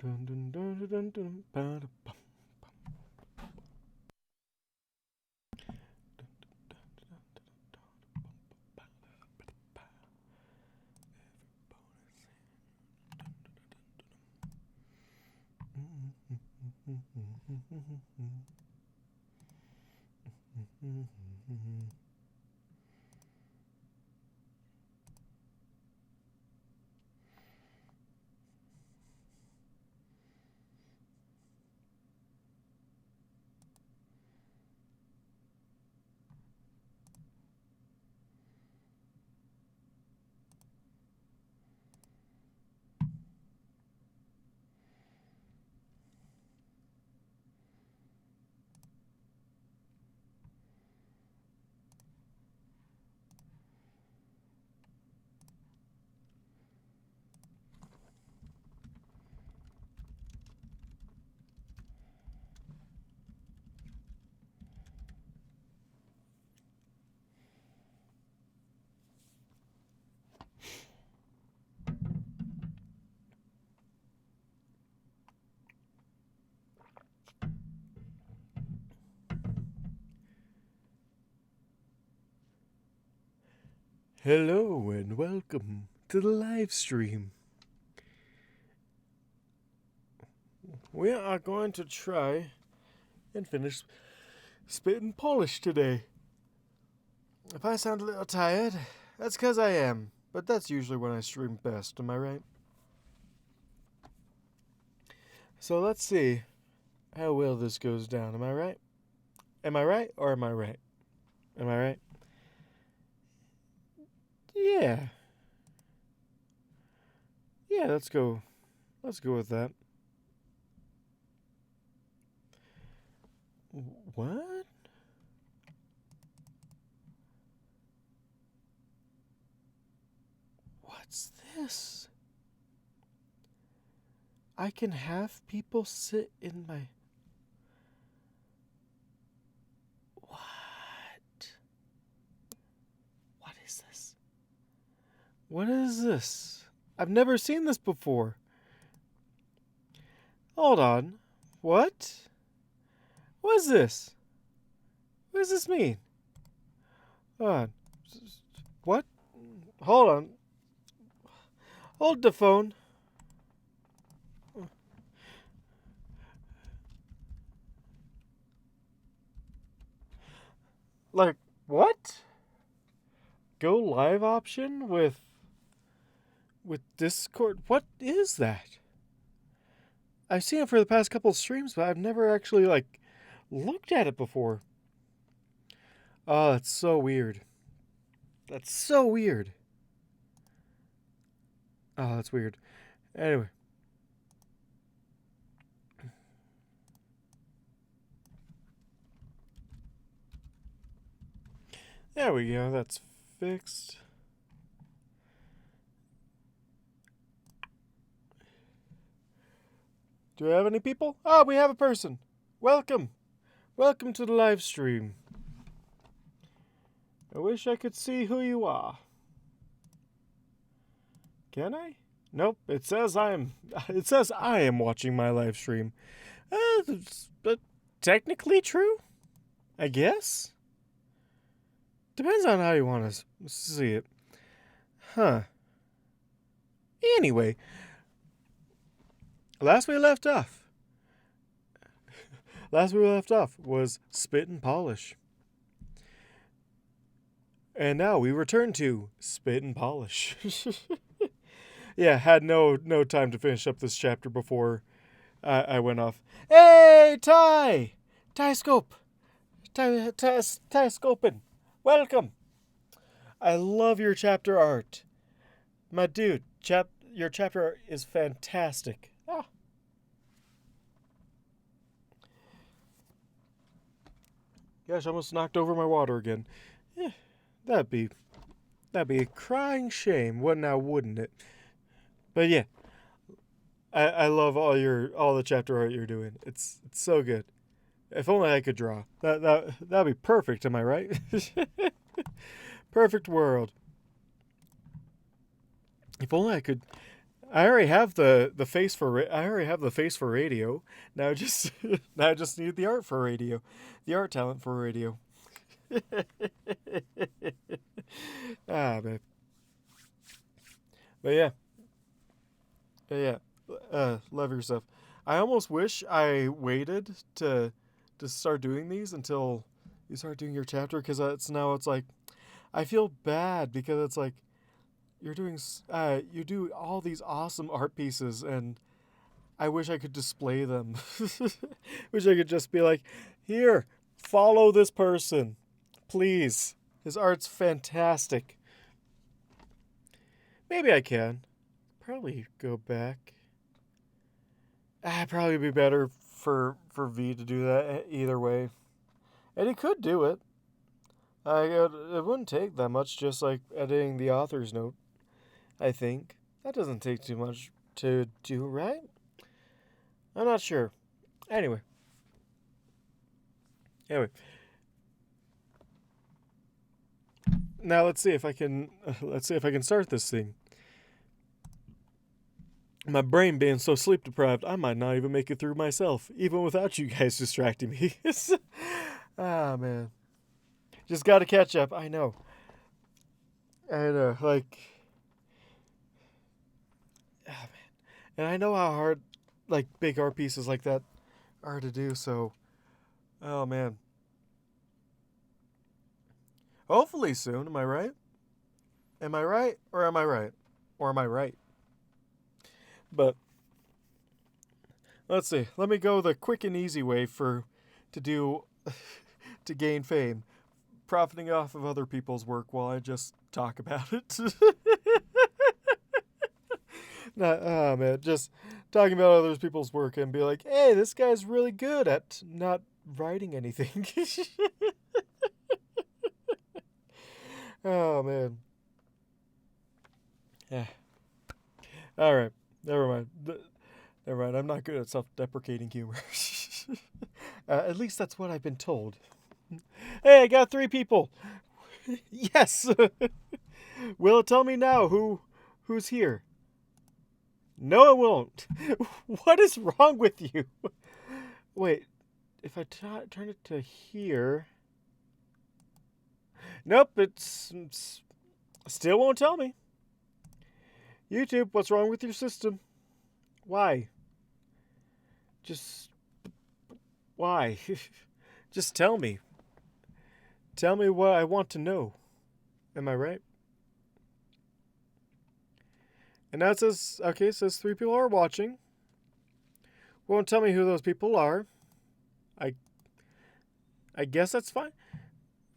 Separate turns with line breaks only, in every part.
Dun, dun, dun, dun, dun, dun, ba-da-bum, bum. Dun, dun, dun, dun, dun, dun, bum, bum, ba-da-ba-da-ba. Hello and welcome to the live stream. We are going to try and finish Spit and Polish today. If I sound a little tired, that's because I am, but that's usually when I stream best, am I right? So let's see how well this goes down, am I right? Am I right or am I right? Am I right? Yeah. Yeah, let's go. Let's go with that. What? What's this? I can have people sit in my... What? What is this? What is this? I've never seen this before. Hold on. What? What is this? What does this mean? Hold on. What? Hold on. Hold the phone. Like, what? Go live option with Discord? What is that? I've seen it for the past couple of streams, but I've never actually, looked at it before. Oh, that's so weird. That's so weird. Oh, that's weird. Anyway. There we go. That's fixed. Do we have any people? Oh, we have a person. Welcome. Welcome to the live stream. I wish I could see who you are. Can I? Nope. It says I am watching my live stream. But technically true? I guess? Depends on how you want to see it. Huh. Anyway. Last we left off was Spit and Polish. And now we return to Spit and Polish. Yeah, had no time to finish up this chapter before I went off. Hey, Ty! Ty Scope! Ty Scopin! Welcome! I love your chapter art. My dude, your chapter art is fantastic. Ah. Gosh, I almost knocked over my water again. Yeah, that'd be a crying shame, wouldn't it? But yeah, I love all the chapter art you're doing. It's so good. If only I could draw. That'd be perfect, am I right? Perfect world. If only I could I already have the face for I already have the face for radio. Now I just now I just need the art for radio, the art talent for radio. Man. But yeah, love yourself. I almost wish I waited to start doing these until you start doing your chapter, because it's like I feel bad because it's like you're doing you do all these awesome art pieces, and I wish I could display them. Wish I could just be like, here, follow this person, please. His art's fantastic. Maybe I can. Probably go back. Probably be better for V to do that either way. And he could do it. It wouldn't take that much, just like editing the author's note, I think. That doesn't take too much to do, right? I'm not sure. Anyway. Now let's see if I can start this thing. My brain being so sleep deprived, I might not even make it through myself, even without you guys distracting me. Man. Just gotta catch up, I know. Like... man. And I know how hard, like, big art pieces like that are to do, so... Oh, man. Hopefully soon, am I right? Am I right, or am I right? Or am I right? But let's see. Let me go the quick and easy way to gain fame, profiting off of other people's work while I just talk about it. Just talking about other people's work and be like, hey, this guy's really good at not writing anything. Oh, man. Yeah. All right. Never mind. I'm not good at self-deprecating humor. At least that's what I've been told. Hey, I got 3 people. Yes. Will it tell me now who's here? No, it won't. What is wrong with you? Wait, if I turn it to here... Nope, it's still won't tell me. YouTube, what's wrong with your system? Why? Why? Just tell me. Tell me what I want to know. Am I right? And now it says, okay, it says 3 people are watching. Won't tell me who those people are. I guess that's fine.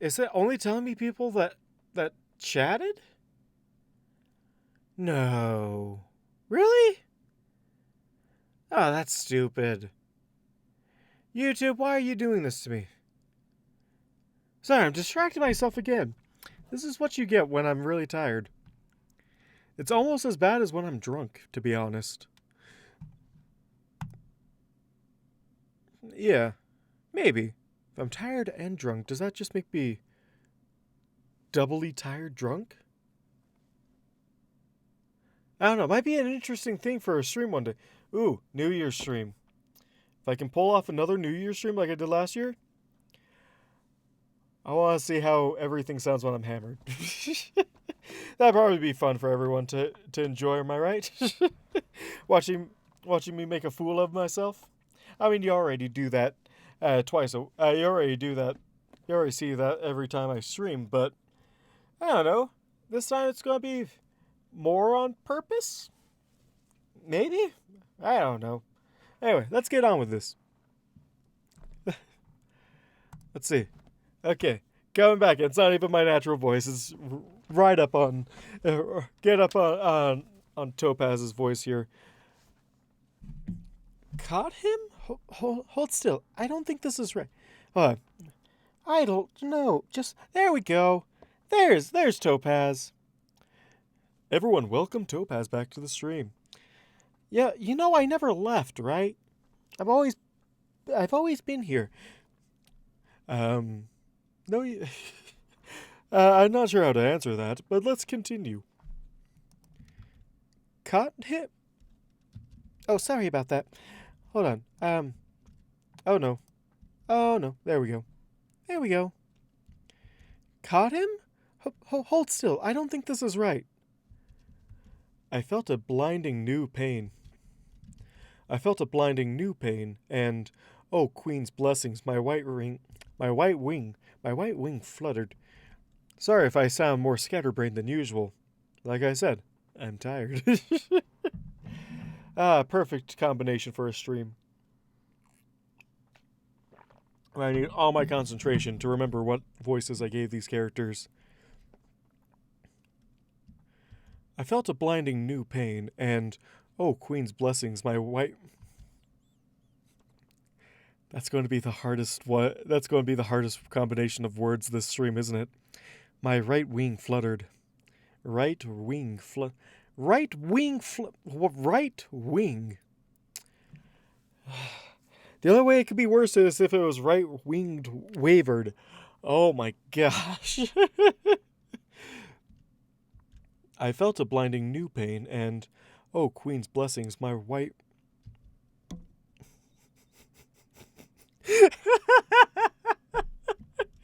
Is it only telling me people that chatted? No. Really? Oh, that's stupid. YouTube, why are you doing this to me? Sorry, I'm distracting myself again. This is what you get when I'm really tired. It's almost as bad as when I'm drunk, to be honest. Yeah, maybe. If I'm tired and drunk, does that just make me doubly tired drunk? I don't know. It might be an interesting thing for a stream one day. Ooh, New Year's stream. If I can pull off another New Year's stream like I did last year, I want to see how everything sounds when I'm hammered. That'd probably be fun for everyone to enjoy, am I right? Watching me make a fool of myself. I mean, you already do that twice. You already do that. You already see that every time I stream, but I don't know. This time it's going to be more on purpose? Maybe? I don't know. Anyway, let's get on with this. Let's see. Okay, coming back. It's not even my natural voice. It's right up on... get up on Topaz's voice here. Caught him? Hold still. I don't think this is right. I don't know. Just... There we go. There's Topaz. Everyone, welcome Topaz back to the stream. Yeah, you know I never left, right? I've always been here. No, I'm not sure how to answer that, but let's continue. Caught him? Oh, sorry about that. Hold on. Oh no. Oh no. There we go. There we go. Caught him? Hold still. I don't think this is right. I felt a blinding new pain. I felt a blinding new pain, and oh, Queen's blessings, my white wing fluttered. Sorry if I sound more scatterbrained than usual. Like I said, I'm tired. Perfect combination for a stream. I need all my concentration to remember what voices I gave these characters. I felt a blinding new pain, and oh, Queen's blessings, my white. That's going to be the hardest. That's going to be the hardest combination of words this stream, isn't it? My right wing fluttered. Right wing. The only way it could be worse is if it was right-winged wavered. Oh my gosh. I felt a blinding new pain, and oh, Queen's blessings, my white.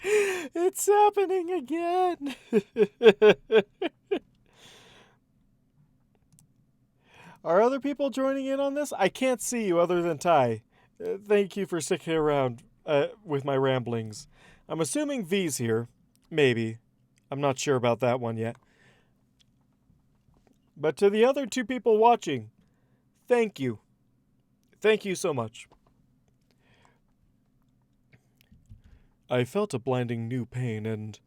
It's happening again. Are other people joining in on this? I can't see you other than Ty. Thank you for sticking around with my ramblings. I'm assuming V's here. Maybe. I'm not sure about that one yet. But to the other two people watching, thank you. Thank you so much. I felt a blinding new pain, and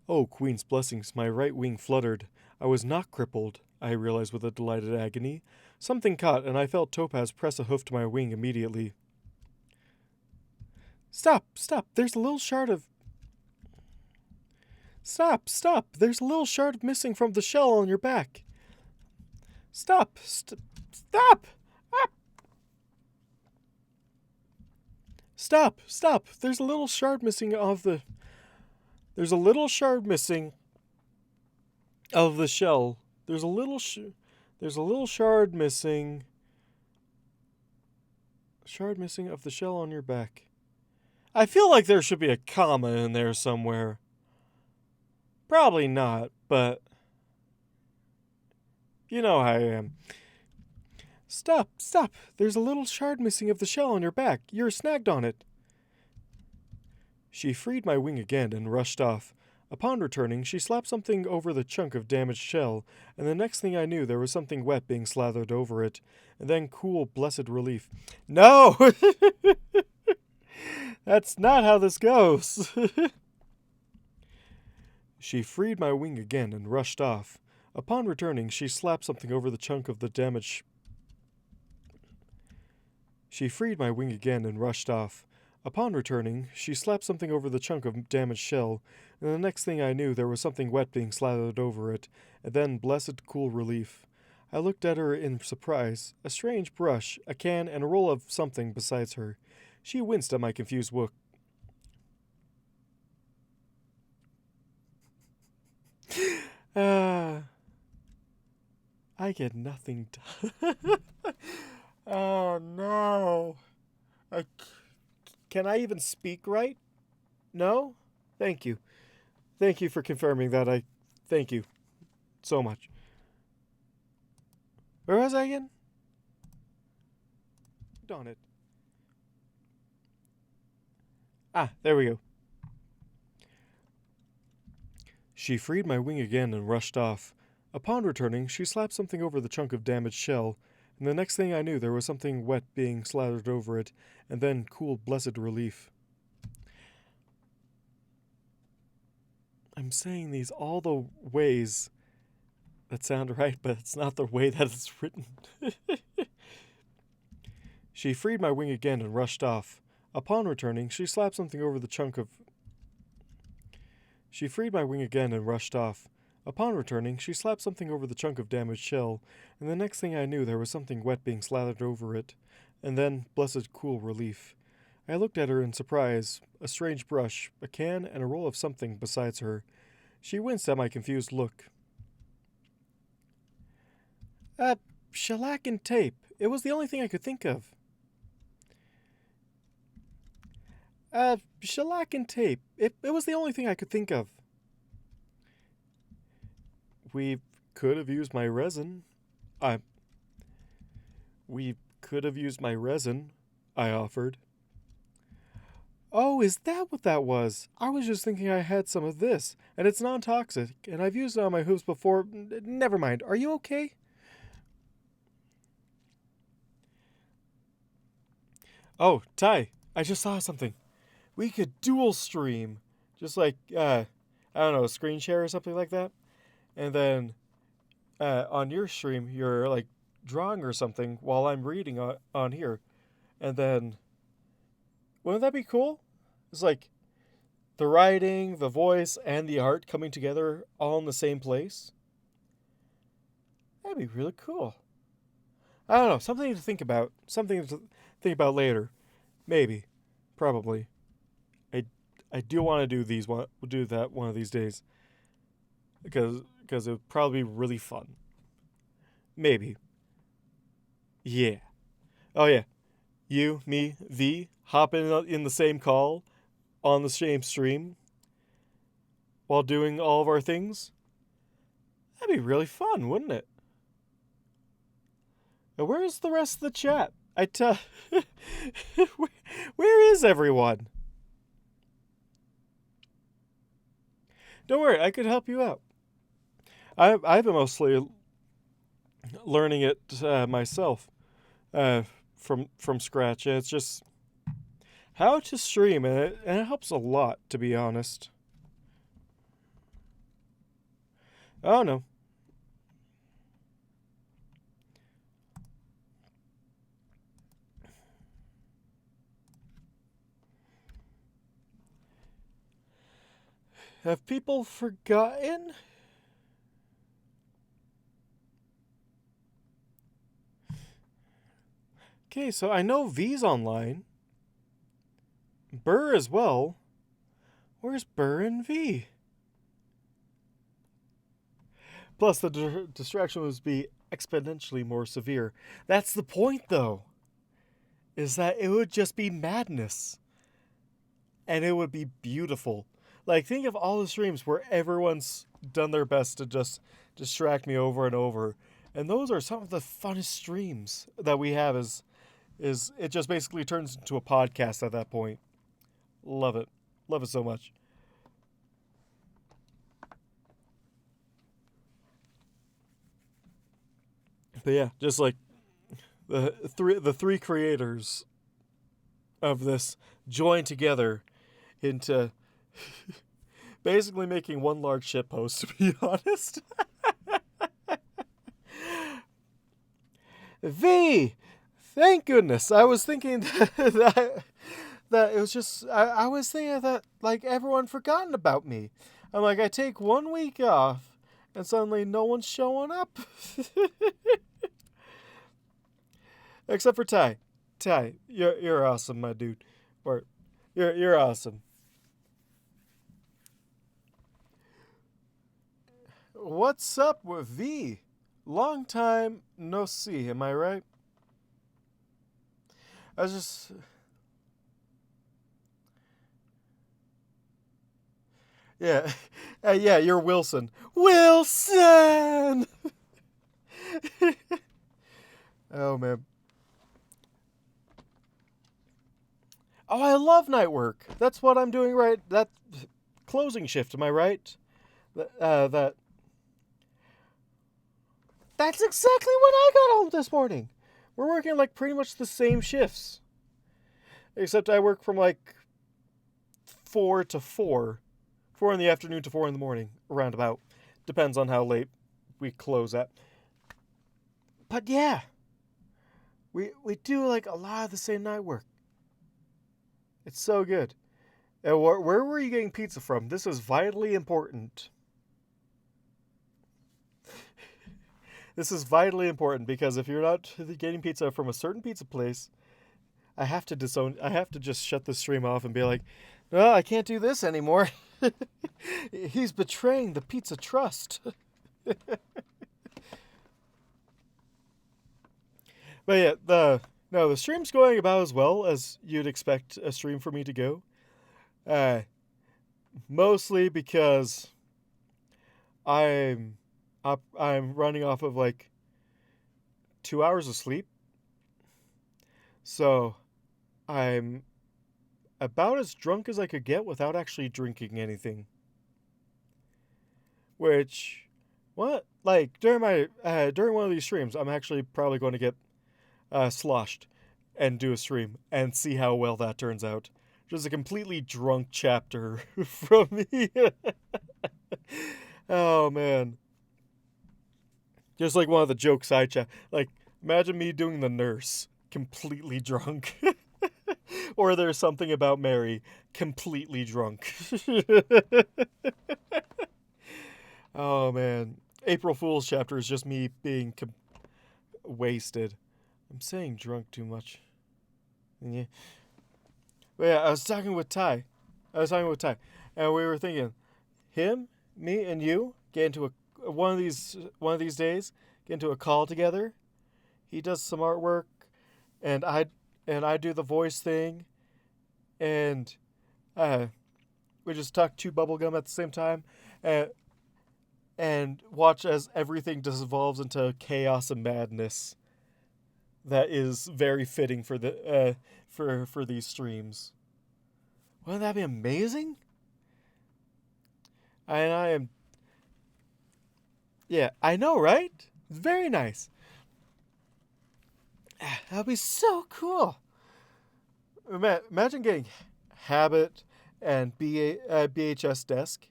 oh, Queen's blessings, my right wing fluttered. I was not crippled, I realized with a delighted agony. Something caught, and I felt Topaz press a hoof to my wing immediately. Stop! There's a little shard of... Stop! There's a little shard missing from the shell on your back. Stop! Stop! There's a little shard missing of the... There's a little shard missing of the shell. There's a little shard missing... Shard missing of the shell on your back. I feel like there should be a comma in there somewhere. Probably not, but... You know how I am. Stop! There's a little shard missing of the shell on your back. You're snagged on it. She freed my wing again and rushed off. Upon returning, she slapped something over the chunk of damaged shell, and the next thing I knew there was something wet being slathered over it, and then cool, blessed relief. No! That's not how this goes. She freed my wing again and rushed off. Upon returning, she slapped something over the chunk of the damaged... She freed my wing again and rushed off. Upon returning, she slapped something over the chunk of damaged shell, and the next thing I knew there was something wet being slathered over it, and then blessed cool relief. I looked at her in surprise, a strange brush, a can, and a roll of something besides her. She winced at my confused look. I get nothing done. Oh no. Can I even speak right? No? Thank you. Thank you for confirming that. Thank you so much. Where was I again? Darn it. There we go. She freed my wing again and rushed off. Upon returning, she slapped something over the chunk of damaged shell, and the next thing I knew there was something wet being slathered over it, and then cool, blessed relief. I'm saying these all the ways that sound right, but it's not the way that it's written. She freed my wing again and rushed off. Upon returning, she slapped something over the chunk of... She freed my wing again and rushed off. Upon returning, she slapped something over the chunk of damaged shell, and the next thing I knew there was something wet being slathered over it, and then blessed cool relief. I looked at her in surprise, a strange brush, a can, and a roll of something besides her. She winced at my confused look. Shellac and tape. it was the only thing I could think of. Shellac and tape. It was the only thing I could think of. We could have used my resin. We could have used my resin, I offered. Oh, is that what that was? I was just thinking I had some of this, and it's non-toxic, and I've used it on my hooves before. Never mind. Are you okay? Oh, Ty, I just saw something. We could dual stream. Just like, I don't know, a screen share or something like that. And then on your stream, you're like drawing or something while I'm reading on here. And then, wouldn't that be cool? It's like the writing, the voice, and the art coming together all in the same place. That'd be really cool. I don't know, something to think about. Something to think about later. Maybe. Probably. I do want to do that one of these days. Because it would probably be really fun. Maybe. Yeah. Oh yeah. You, me, V, hop in the same call on the same stream while doing all of our things. That'd be really fun, wouldn't it? Now, where's the rest of the chat? Where is everyone? Don't worry, I could help you out. I've been mostly learning it myself from scratch, and it's just how to stream, and it helps a lot, to be honest. Oh no. Have people forgotten? Okay, so I know V's online. Burr as well. Where's Burr and V? Plus, the distraction would be exponentially more severe. That's the point, though. Is that it would just be madness. And it would be beautiful. Like, think of all the streams where everyone's done their best to just distract me over and over. And those are some of the funnest streams that we have is it just basically turns into a podcast at that point. Love it. Love it so much. But yeah, just like the three creators of this join together into basically making one large shitpost, to be honest. V! Thank goodness. I was thinking that it was just... I was thinking that, like, everyone forgotten about me. I'm like, I take 1 week off, and suddenly no one's showing up. Except for Ty. Ty, you're awesome, my dude. Or, you're awesome. What's up with V? Long time no see, am I right? I was just... Yeah. Yeah, you're Wilson. Wilson! Oh, man. Oh, I love night work. That's what I'm doing right. That closing shift, am I right? That's exactly when I got home this morning. We're working like pretty much the same shifts. Except I work from like 4 to 4. 4 in the afternoon to 4 in the morning, around about. Depends on how late we close at. But yeah. We do like a lot of the same night work. It's so good. And where were you getting pizza from? This is vitally important. This is vitally important because if you're not getting pizza from a certain pizza place, I have to just shut the stream off and be like, no, I can't do this anymore. He's betraying the pizza trust. But yeah, the stream's going about as well as you'd expect a stream for me to go. Uh, Mostly because I'm I'm running off of like 2 hours of sleep, so I'm about as drunk as I could get without actually drinking anything. Which, what like during one of these streams, I'm actually probably going to get sloshed and do a stream and see how well that turns out. Just a completely drunk chapter from me. Oh man. Just like one of the jokes I chat. Like, imagine me doing the nurse, completely drunk. Or there's something about Mary, completely drunk. Oh man. April Fool's chapter is just me being wasted. I'm saying drunk too much. Yeah. But yeah, I was talking with Ty. And we were thinking, him, me, and you get into one of these days, get into a call together. He does some artwork, and I do the voice thing, and we just chew bubblegum at the same time, and watch as everything dissolves into chaos and madness. That is very fitting for for these streams. Wouldn't that be amazing? And I am. Yeah, I know, right? It's very nice. That'd be so cool. Imagine getting Habit and BHS Desk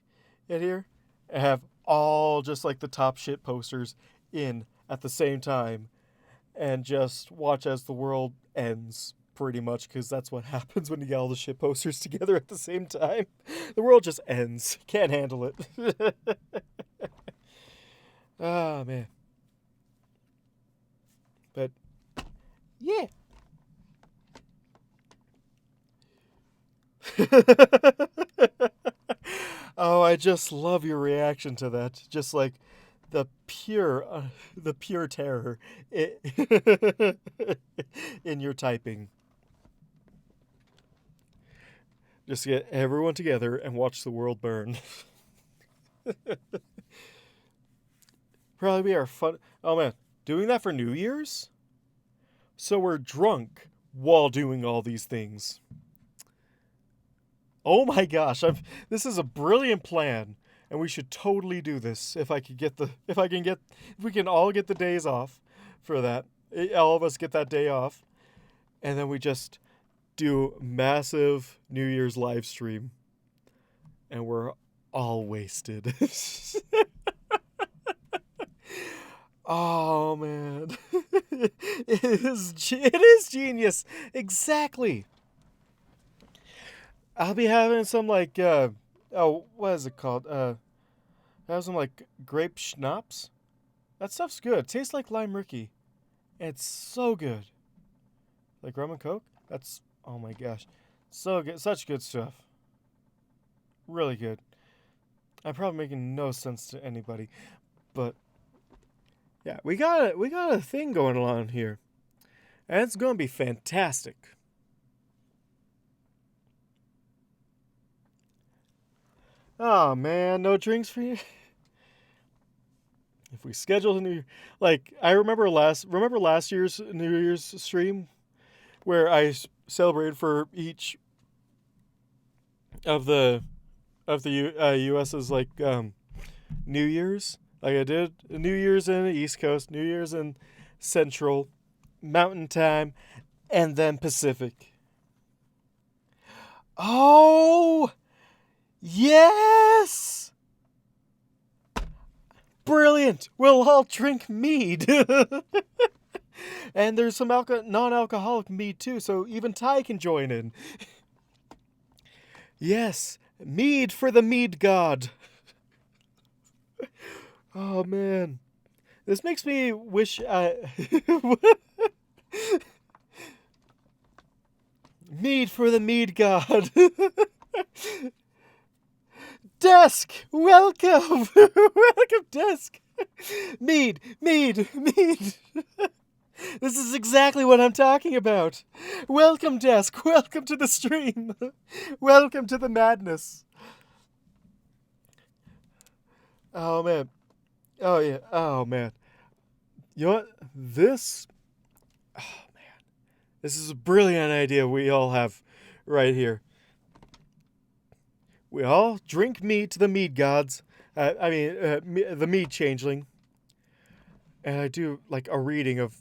in here and have all just like the top shit posters in at the same time and just watch as the world ends, pretty much, because that's what happens when you get all the shit posters together at the same time. The world just ends. Can't handle it. Ah, man. But, yeah. Oh, I just love your reaction to that. Just like the pure terror in your typing. Just get everyone together and watch the world burn. Probably be our fun. Oh man, doing that for New Year's? So we're drunk while doing all these things. Oh my gosh, this is a brilliant plan, and we should totally do this if we can all get the days off for that. All of us get that day off, and then we just do massive New Year's live stream, and we're all wasted. Oh man, it is genius. Exactly. I'll be having some like what is it called? Have some like grape schnapps. That stuff's good. It tastes like lime Ricky. It's so good. Like rum and coke? That's oh my gosh. So good, such good stuff. Really good. I'm probably making no sense to anybody. But yeah, we got a thing going on here. And it's gonna be fantastic. Oh man, no drinks for you. If we schedule a new, like I remember last year's New Year's stream where I celebrated for each of the U.S.'s like New Year's. Like I did New Year's in the East Coast, New Year's in Central, Mountain Time, and then Pacific. Oh, yes! Brilliant! We'll all drink mead. And there's some non-alcoholic mead too, so even Ty can join in. Yes, mead for the mead god. Oh man. This makes me wish mead for the mead god. Desk, welcome. Welcome, Desk. Mead. This is exactly what I'm talking about. Welcome, Desk. Welcome to the stream. Welcome to the madness. Oh, man. Oh, yeah. Oh, man. You know what? This... Oh, man. This is a brilliant idea we all have right here. We all drink mead to the mead gods. The mead changeling. And I do, like, a reading of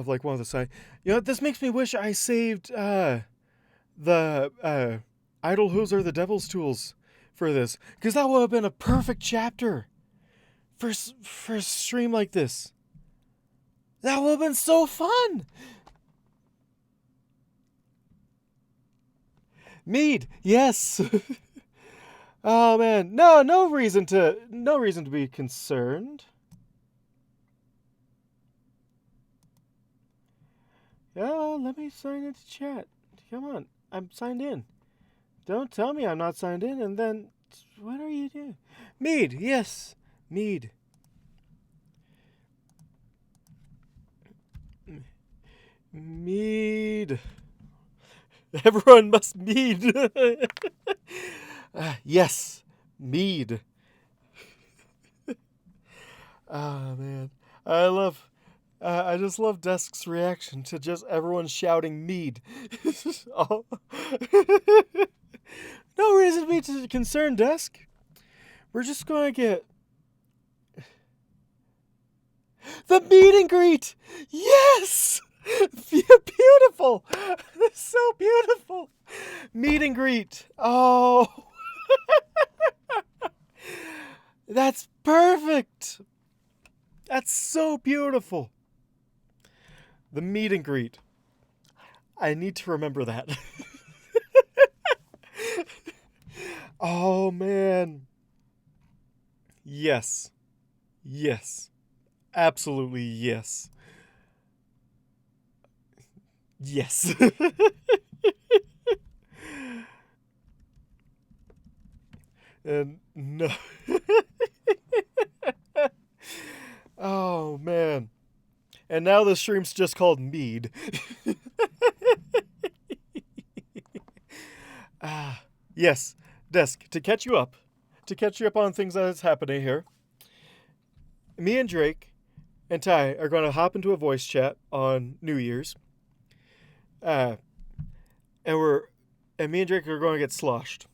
like, one of the side. You know, this makes me wish I saved, the, Idle Hooves Are the Devil's Tools for this. Because that would have been a perfect chapter for a stream like this. That would have been so fun! Mead, yes! Oh, man. No reason to be concerned. Yeah, let me sign into chat. Come on, I'm signed in. Don't tell me I'm not signed in, and then what are you doing? Mead, yes, mead. Mead. Everyone must mead. Yes, mead. Ah, man. I just love Desk's reaction to just everyone shouting mead. Oh. No reason to be concerned, Desk. We're just going to get... The meet and greet! Yes! Beautiful! So beautiful! Meet and greet. Oh! That's perfect! That's so beautiful. The meet and greet. I need to remember that. Oh, man. Yes. Yes. Absolutely yes. Yes. And no. Oh, man. And now the stream's just called Mead. Yes, Desk, to catch you up on things that's happening here, me and Drake and Ty are going to hop into a voice chat on New Year's. And me and Drake are going to get sloshed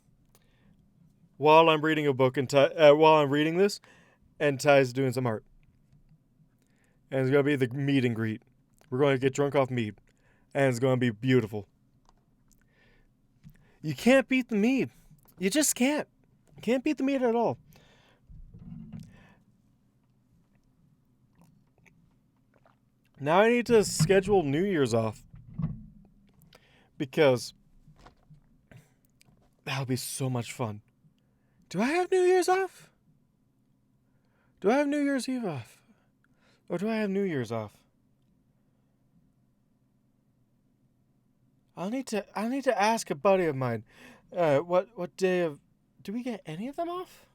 while I'm reading a book and while I'm reading this, and Ty's doing some art. And it's going to be the meet and greet. We're going to get drunk off mead, and it's going to be beautiful. You can't beat the mead. You just can't. You can't beat the mead at all. Now I need to schedule New Year's off, because that'll be so much fun. Do I have New Year's off? Do I have New Year's Eve off? Or do I have New Year's off? I'll need to ask a buddy of mine. What day of... Do we get any of them off?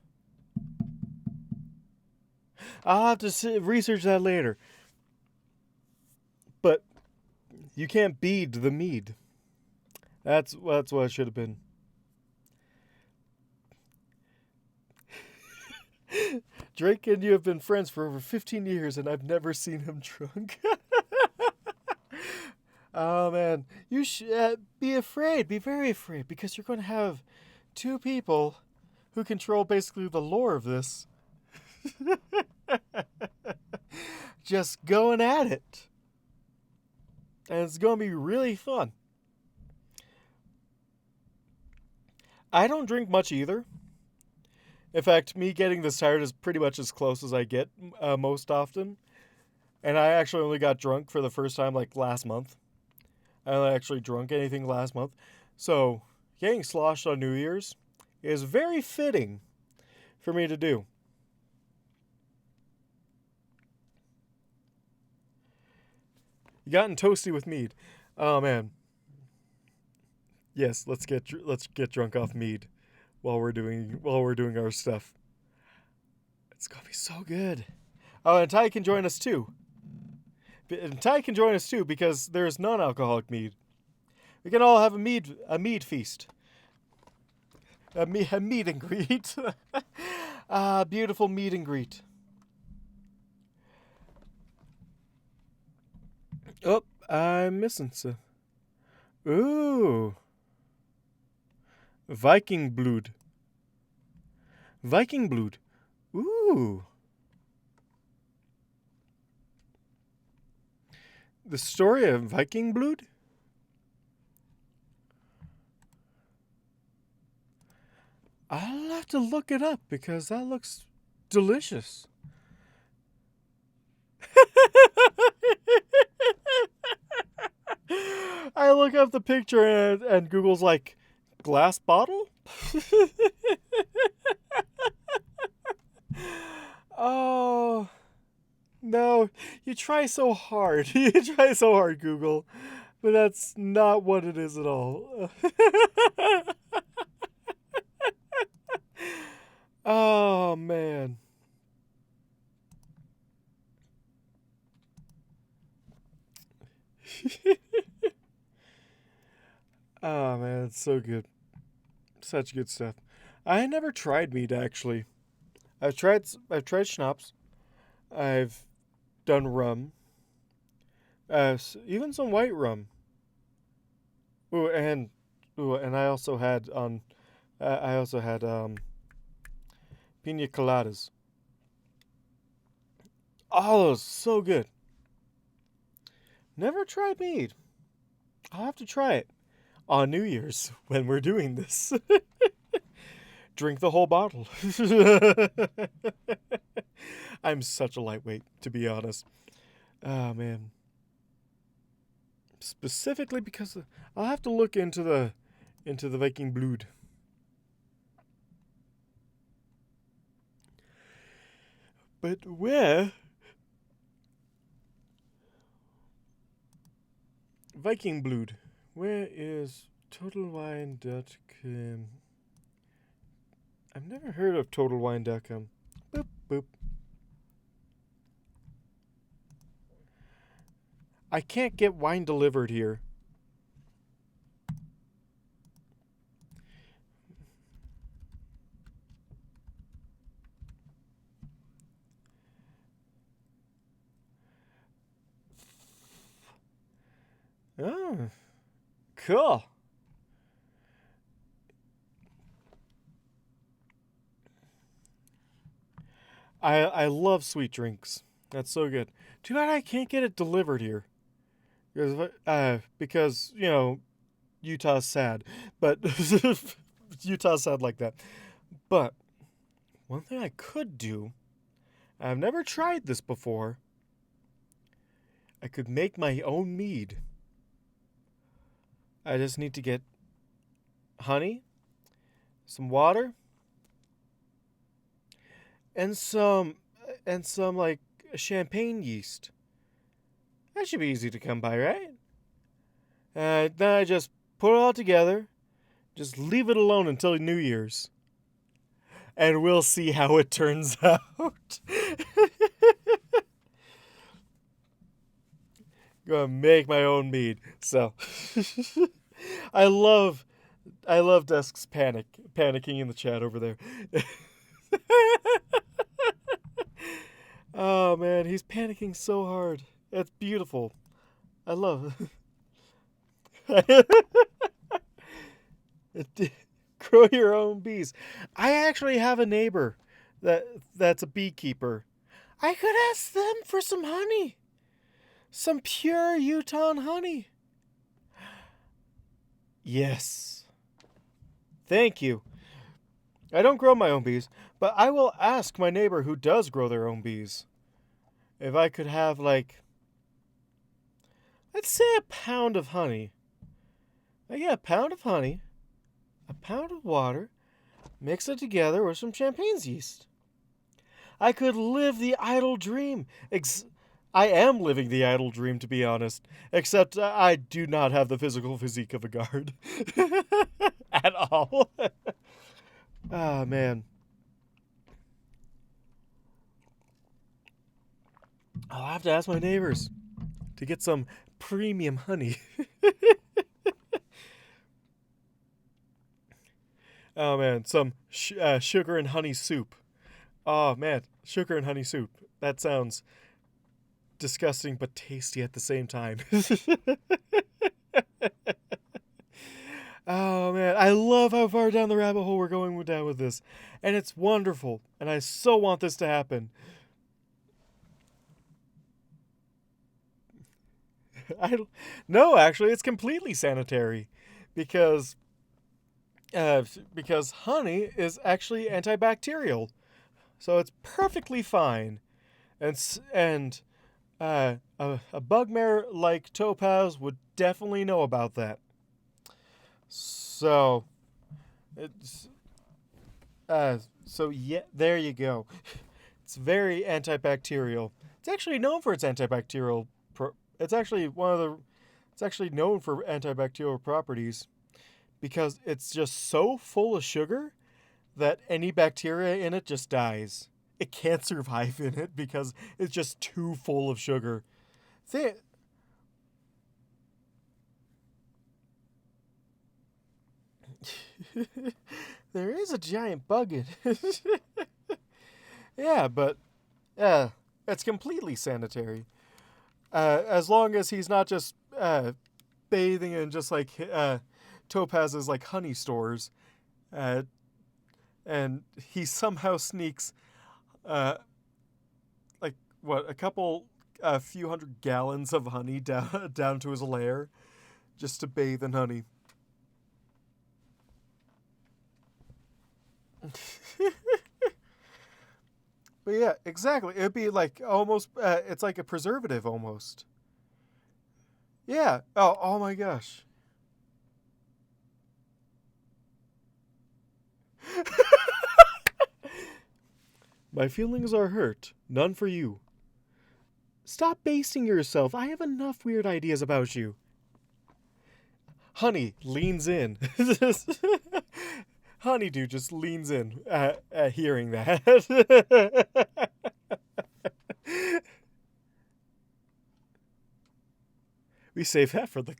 I'll have to research that later. But you can't bead the mead. That's what it should have been. Drake and you have been friends for over 15 years, and I've never seen him drunk. Oh, man. You should be afraid. Be very afraid, because you're going to have two people who control basically the lore of this. Just going at it. And it's going to be really fun. I don't drink much either. In fact, me getting this tired is pretty much as close as I get most often. And I actually only got drunk for the first time like last month. I only actually drunk anything last month. So, getting sloshed on New Year's is very fitting for me to do. You gotten toasty with mead. Oh, man. Yes, let's get drunk off mead while we're doing our stuff. It's gonna be so good. Oh, and Ty can join us too. And Ty can join us too because there's non-alcoholic mead. We can all have a mead feast. A meet and greet. Beautiful meet and greet. Oh, I'm missing some. Ooh. Viking blood. Viking blood. Ooh. The story of Viking blood? I'll have to look it up because that looks delicious. I look up the picture and Google's like, glass bottle? Oh, no. You try so hard. You try so hard, Google. But that's not what it is at all. Oh, man. Oh, man, it's so good. Such good stuff. I never tried mead, actually. I've tried schnapps. I've done rum. Even some white rum. And I also had pina coladas. All those so good. Never tried mead. I'll have to try it on New Year's when we're doing this. Drink the whole bottle. I'm such a lightweight, to be honest. Oh, man. Specifically because I'll have to look into the Viking blood. But where Viking blood? Where is TotalWine.com? I've never heard of TotalWine.com. Boop boop. I can't get wine delivered here. Oh, cool. I love sweet drinks. That's so good. Too bad I can't get it delivered here. Because you know, Utah's sad. But Utah's sad like that. But one thing I could do, I've never tried this before. I could make my own mead. I just need to get honey, some water, and some like champagne yeast. That should be easy to come by, right? Then I just put it all together, just leave it alone until New Year's, and we'll see how it turns out. Gonna make my own mead. So I love Desk's panicking in the chat over there. Oh man, he's panicking so hard. It's beautiful. I love it. Grow your own bees. I actually have a neighbor that's a beekeeper. I could ask them for some honey. Some pure Utah honey. Yes. Thank you. I don't grow my own bees, but I will ask my neighbor who does grow their own bees if I could have, like, let's say a pound of honey. A pound of honey, a pound of water, mix it together with some champagne yeast. I could live the idle dream. I am living the idle dream, to be honest. Except I do not have the physical physique of a guard. At all. Ah, man. I'll have to ask my neighbors. to get some premium honey. Oh man, some sugar and honey soup. Oh man, sugar and honey soup. That sounds disgusting but tasty at the same time. Oh man, I love how far down the rabbit hole we're going down with this. And it's wonderful. And I so want this to happen. No, actually, it's completely sanitary. Because honey is actually antibacterial. So it's perfectly fine. And a bugmare like Topaz would definitely know about that. So yeah, there you go. It's very antibacterial. It's actually known for its antibacterial. It's actually known for antibacterial properties because it's just so full of sugar that any bacteria in it just dies. It can't survive in it because it's just too full of sugar. There is a giant bug in it. Yeah, but it's completely sanitary. As long as he's not just bathing in just like Topaz's like honey stores, and he somehow sneaks like a few hundred gallons of honey down to his lair just to bathe in honey. But yeah, exactly. It'd be like almost, it's like a preservative almost. Yeah. Oh my gosh. My feelings are hurt. None for you. Stop basing yourself. I have enough weird ideas about you. Honey leans in. Honeydew just leans in at hearing that. We save that for the...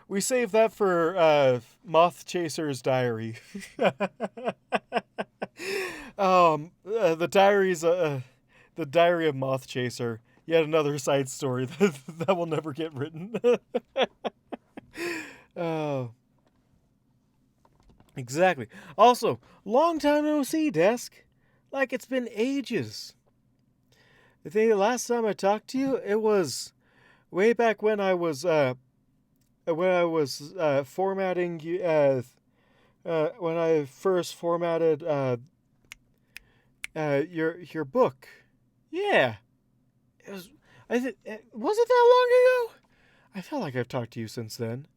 We save that for Moth Chaser's diary. The diary of Moth Chaser. Yet another side story that will never get written. Oh. Exactly. Also, long time no see, Desk. Like it's been ages. I think the last time I talked to you, it was way back when I was formatting when I first formatted your book. Yeah. Was it that long ago? I feel like I've talked to you since then.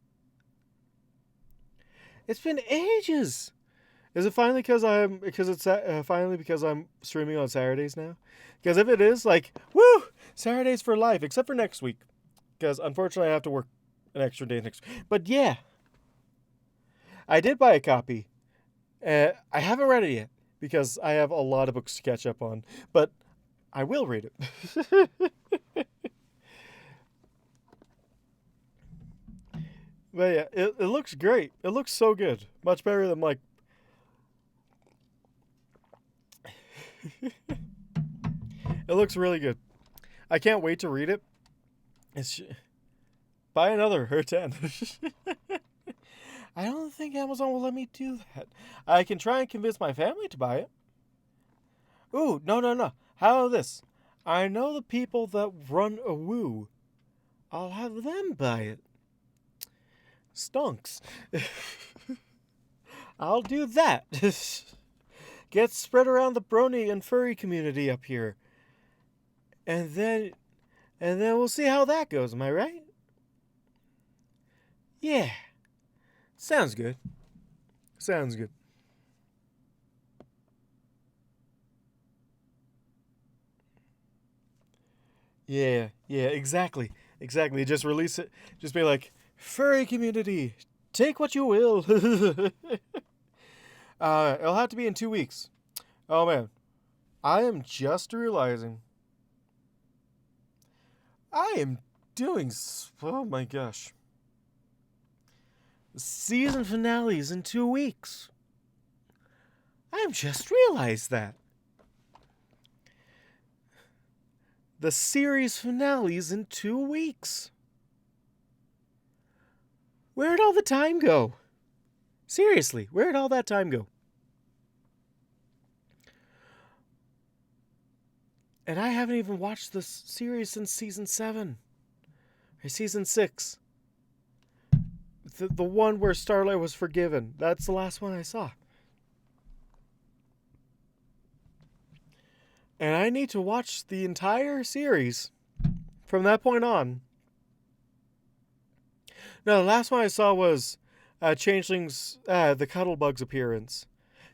It's been ages. Is it finally because I'm streaming on Saturdays now? Because if it is, like, woo, Saturdays for life, except for next week, because unfortunately I have to work an extra day next week. But yeah, I did buy a copy. I haven't read it yet because I have a lot of books to catch up on, but I will read it. But yeah, it looks great. It looks so good. Much better than like... It looks really good. I can't wait to read it. Buy another Her 10. I don't think Amazon will let me do that. I can try and convince my family to buy it. Ooh, no. How about this? I know the people that run a woo. I'll have them buy it. Stonks. I'll do that. Get spread around the brony and furry community up here. And then we'll see how that goes, am I right? Yeah. Sounds good. Yeah, exactly. Just release it. Just be like, furry community, take what you will. It'll have to be in 2 weeks. Oh man, I am just realizing I am doing... Oh my gosh. The season finale is in 2 weeks. I've just realized that. The series finale is in 2 weeks. Where'd all the time go? Seriously, where'd all that time go? And I haven't even watched this series since season 7. Or season 6. The one where Starlight was forgiven. That's the last one I saw. And I need to watch the entire series from that point on. No, the last one I saw was Changeling's, the Cuddlebug's appearance.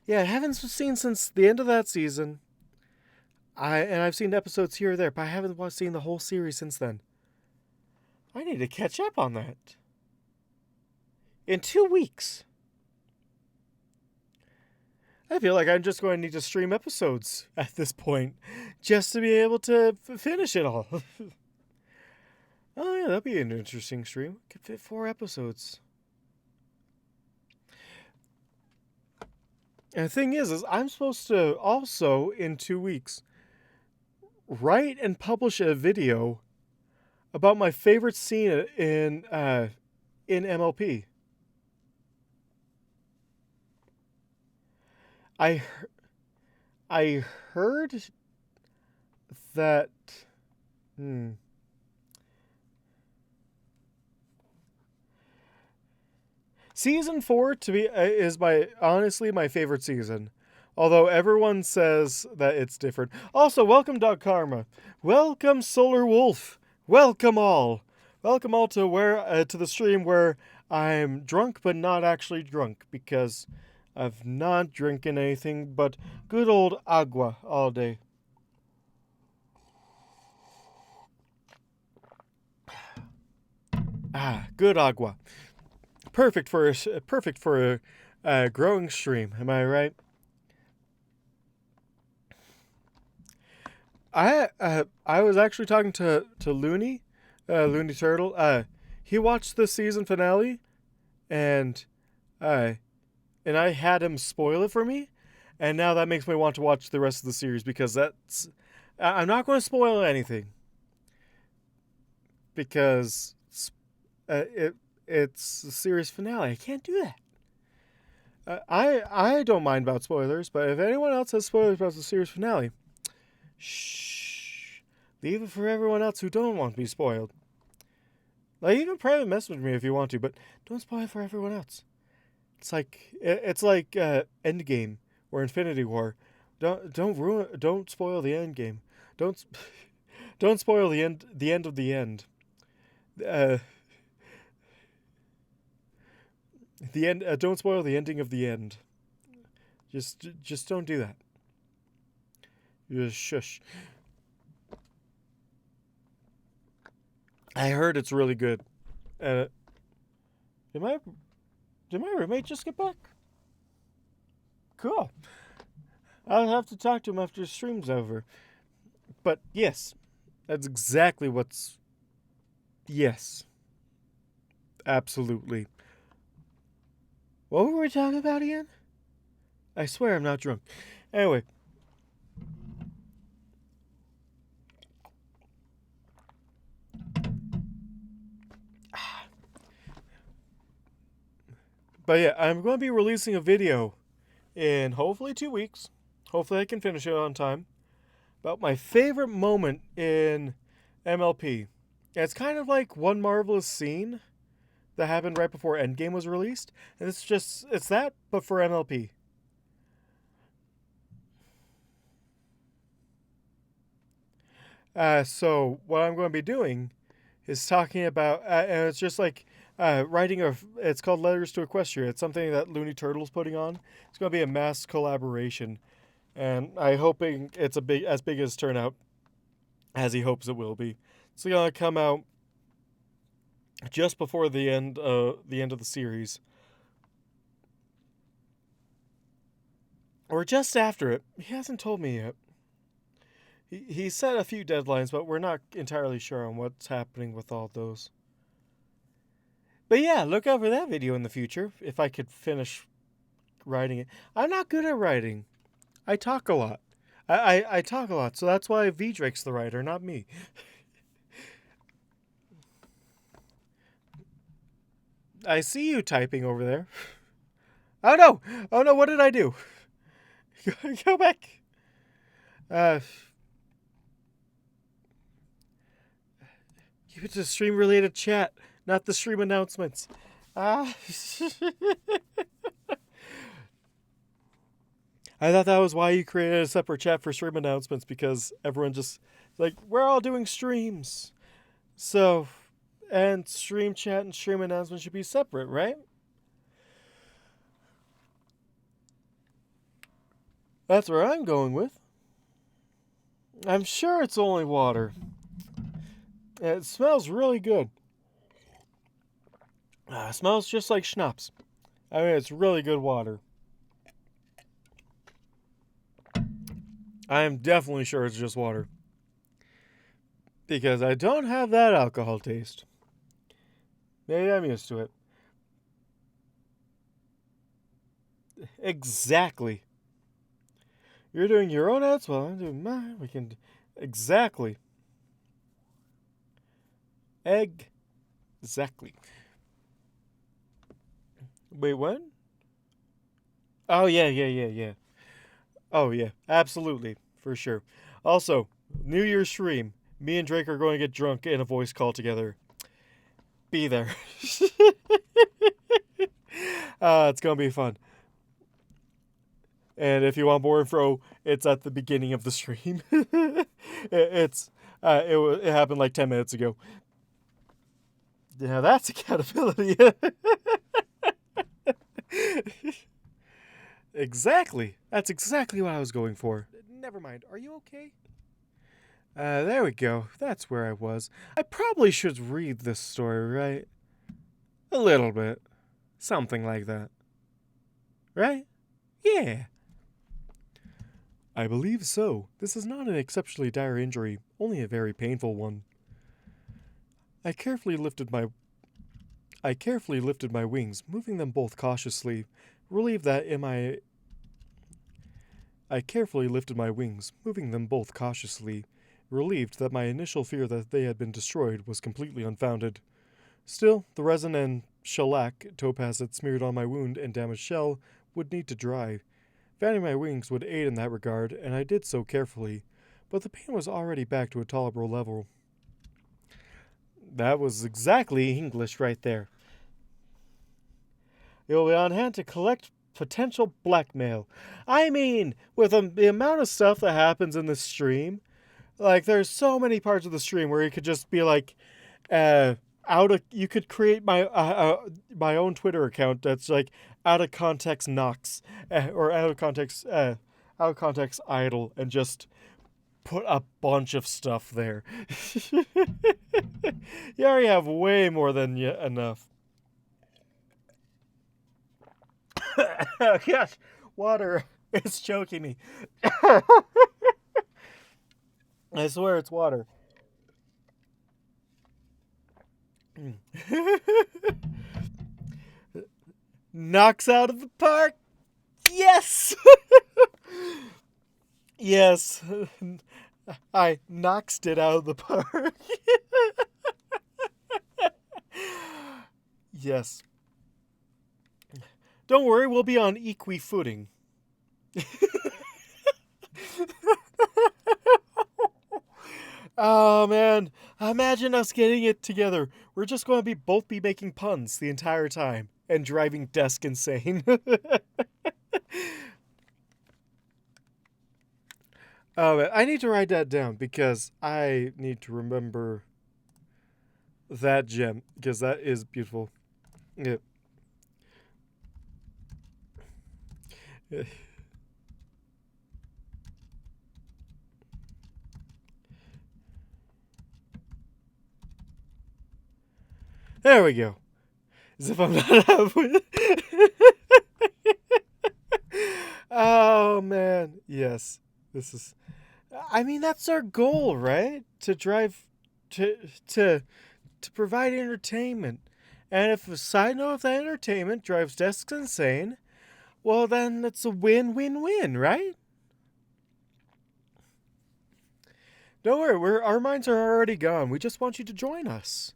Yeah, I haven't seen since the end of that season. I've seen episodes here or there, but I haven't seen the whole series since then. I need to catch up on that. In 2 weeks. I feel like I'm just going to need to stream episodes at this point just to be able to finish it all. Oh yeah, that'd be an interesting stream. Could fit 4 episodes. And the thing is I'm supposed to also, in 2 weeks, write and publish a video about my favorite scene in MLP. I heard that. Season 4 is honestly my favorite season. Although everyone says that it's different. Also, welcome Dog Karma. Welcome Solar Wolf. Welcome all. Welcome all to the stream where I'm drunk but not actually drunk because I've not drinking anything but good old agua all day. Good agua. Perfect for a growing stream. Am I right? I was actually talking to Looney Turtle. He watched the season finale, and I had him spoil it for me, and now that makes me want to watch the rest of the series because I'm not going to spoil anything because it's the series finale. I can't do that. I don't mind about spoilers, but if anyone else has spoilers about the series finale, shh, leave it for everyone else who don't want to be spoiled. Like, you can private message me if you want to, but don't spoil it for everyone else. It's like Endgame or Infinity War. Don't spoil the Endgame. Don't spoil the end of the end. The end. Don't spoil the ending of the end. Just don't do that. Just shush. I heard it's really good. Did my roommate just get back? Cool. I'll have to talk to him after the stream's over. But yes, that's exactly what's... Yes. Absolutely. What were we talking about again? I swear I'm not drunk. Anyway. But yeah, I'm going to be releasing a video in hopefully 2 weeks. Hopefully I can finish it on time. About my favorite moment in MLP. And it's kind of like one marvelous scene that happened right before Endgame was released. And it's that, but for MLP. So what I'm going to be doing is talking about, and it's just like it's called Letters to Equestria. It's something that Looney Turtle's putting on. It's going to be a mass collaboration, and I'm hoping it's as big as turnout as he hopes it will be. It's going to come out just before the end of the series, or just after it. He hasn't told me yet. He set a few deadlines, but we're not entirely sure on what's happening with all those. But yeah, look out for that video in the future, if I could finish writing it. I'm not good at writing. I talk a lot. I talk a lot, so that's why V Drake's the writer, not me. I see you typing over there. Oh no! Oh no, what did I do? Go back. Keep it to stream related chat, not the stream announcements. I thought that was why you created a separate chat for stream announcements, because everyone just, like, we're all doing streams. So, and stream chat and stream announcements should be separate, right? That's where I'm going with. I'm sure it's only water. It smells really good. It smells just like schnapps. I mean, it's really good water. I am definitely sure it's just water. Because I don't have that alcohol taste. Maybe I'm used to it. Exactly. You're doing your own ads, well, I'm doing mine. We can... Exactly. Exactly. Wait, what? Oh, yeah. Oh, yeah. Absolutely. For sure. Also, New Year's stream. Me and Drake are going to get drunk in a voice call together. Be there. It's going to be fun. And if you want more info, it's at the beginning of the stream. It happened like 10 minutes ago. Yeah, that's accountability. Exactly. That's exactly what I was going for. Never mind. Are you okay? There we go. That's where I was. I probably should read this story, right? A little bit. Something like that. Right? Yeah. I believe so. This is not an exceptionally dire injury, only a very painful one. I carefully lifted my wings, moving them both cautiously, relieved that my initial fear that they had been destroyed was completely unfounded. Still, the resin and shellac topaz had smeared on my wound and damaged shell would need to dry. Fanning my wings would aid in that regard, and I did so carefully, but the pain was already back to a tolerable level. That was exactly English right there. You'll be on hand to collect potential blackmail. I mean, with the amount of stuff that happens in the stream, like, there's so many parts of the stream where you could just be like, you could create my own Twitter account that's like out of context Knox, or out of context idle, and just put a bunch of stuff there. You already have way more than enough. Oh gosh, water is choking me. I swear it's water. Knocks out of the park. Yes. Yes. I knocked it out of the park. Yes. Don't worry, we'll be on equi footing. Oh man, imagine us getting it together. We're just going to both be making puns the entire time and driving Desk insane. Oh man, I need to write that down because I need to remember that gem, because that is beautiful. Yeah. There we go. As if I'm not halfway. Oh man, yes. This is I mean, that's our goal, right? To drive, to to to provide entertainment. And if a side note, if that entertainment drives desks insane, well, then it's a win-win-win, right? Don't worry, our minds are already gone. We just want you to join us.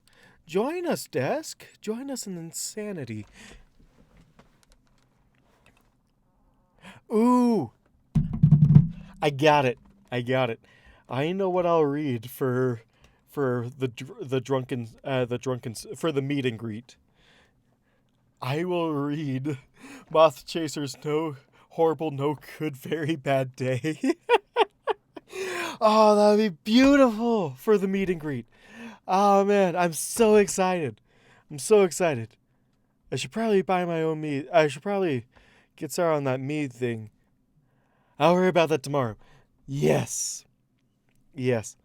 Join us, desk. Join us in insanity. Ooh, I got it. I got it. I know what I'll read for the drunken for the meet and greet. I will read Moth Chaser's No Horrible No Good Very Bad Day. Oh, that would be beautiful for the meet and greet. Oh man, I'm so excited. I'm so excited. I should probably buy my own mead. I should probably get started on that mead thing. I'll worry about that tomorrow. Yes. Yes.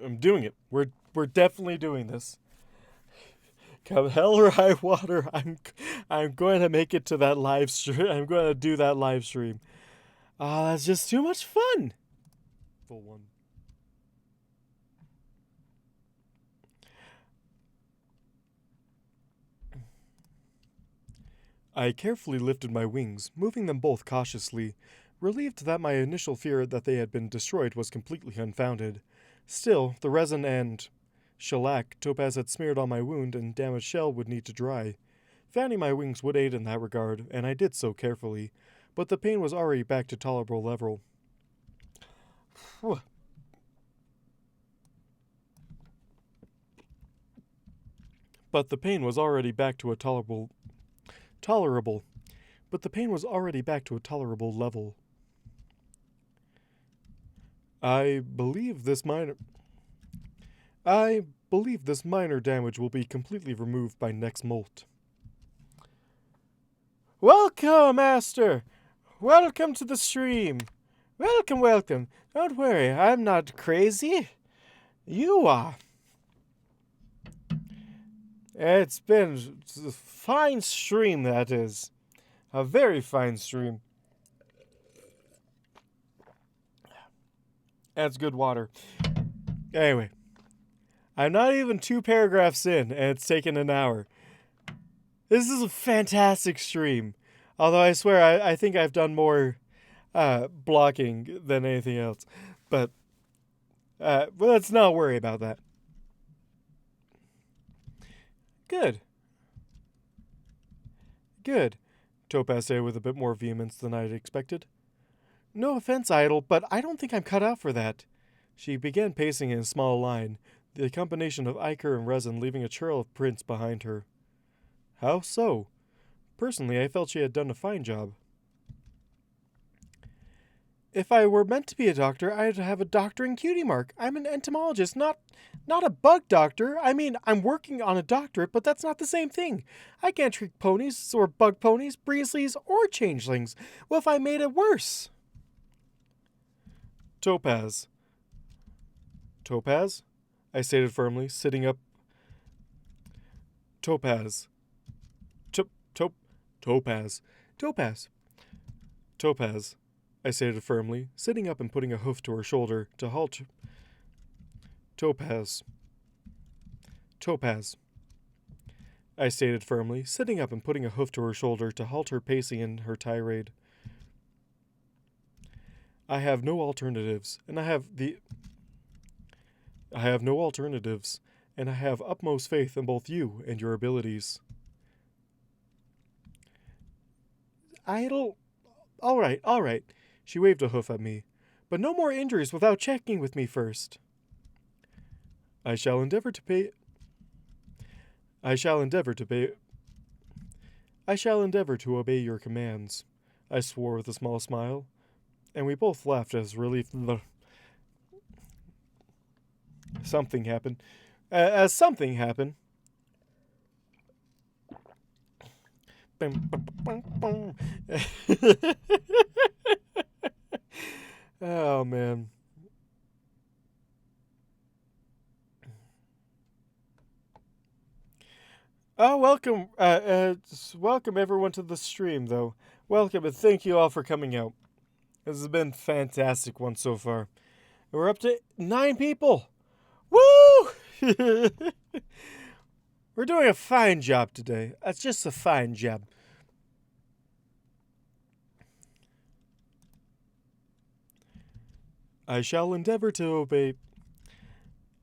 I'm doing it. We're definitely doing this. Come hell or high water, I'm going to make it to that live stream. I'm going to do that live stream. That's just too much fun. Full one. I carefully lifted my wings, moving them both cautiously, relieved that my initial fear that they had been destroyed was completely unfounded. Still, the resin and shellac Topaz had smeared on my wound and damaged shell would need to dry. Fanning my wings would aid in that regard, and I did so carefully, but the pain was already back to tolerable level. But the pain was already back to a tolerable but the pain was already back to a tolerable level. I believe this minor damage will be completely removed by next molt. Welcome, Master! Welcome to the stream! Welcome, welcome. Don't worry, I'm not crazy. You are. It's been a fine stream, that is. A very fine stream. That's good water. Anyway, I'm not even 2 paragraphs in, and it's taken an hour. This is a fantastic stream. Although I swear, I think I've done more blocking than anything else. But let's not worry about that. Good. Good, Topaz said with a bit more vehemence than I had expected. No offense, Idol, but I don't think I'm cut out for that. She began pacing in a small line, the combination of ichor and resin leaving a trail of prints behind her. How so? Personally, I felt she had done a fine job. If I were meant to be a doctor, I'd have a doctoring cutie mark. I'm an entomologist, not a bug doctor. I mean, I'm working on a doctorate, but that's not the same thing. I can't treat ponies, or bug ponies, breezelies, or changelings. What if I made it worse? Topaz. Topaz? I stated firmly, sitting up. Topaz. Topaz. Topaz. Topaz. I stated firmly, sitting up and putting a hoof to her shoulder to halt. Topaz. Topaz. I stated firmly, sitting up and putting a hoof to her shoulder to halt her pacing in her tirade. I have no alternatives, and I have utmost faith in both you and your abilities. Idle. All right. She waved a hoof at me. But no more injuries without checking with me first. I shall endeavor to obey your commands, I swore with a small smile, and we both laughed as relief. Something happened. As something happened. Oh, man. Oh, welcome. Welcome everyone to the stream, though. Welcome, and thank you all for coming out. This has been a fantastic one so far. We're up to 9 people. Woo! We're doing a fine job today. That's just a fine job. I shall endeavor to obey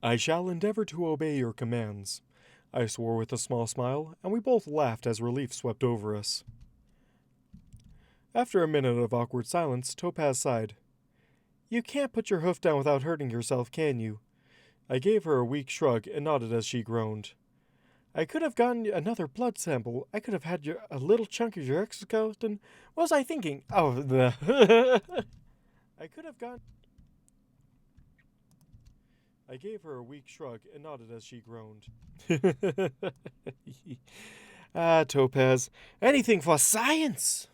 your commands. I swore with a small smile, and we both laughed as relief swept over us. After a minute of awkward silence, Topaz sighed. You can't put your hoof down without hurting yourself, can you? I gave her a weak shrug and nodded as she groaned. I could have gotten another blood sample. I could have had a little chunk of your exoskeleton. What was I thinking? Oh, I could have gotten... I gave her a weak shrug and nodded as she groaned. Topaz. Anything for science!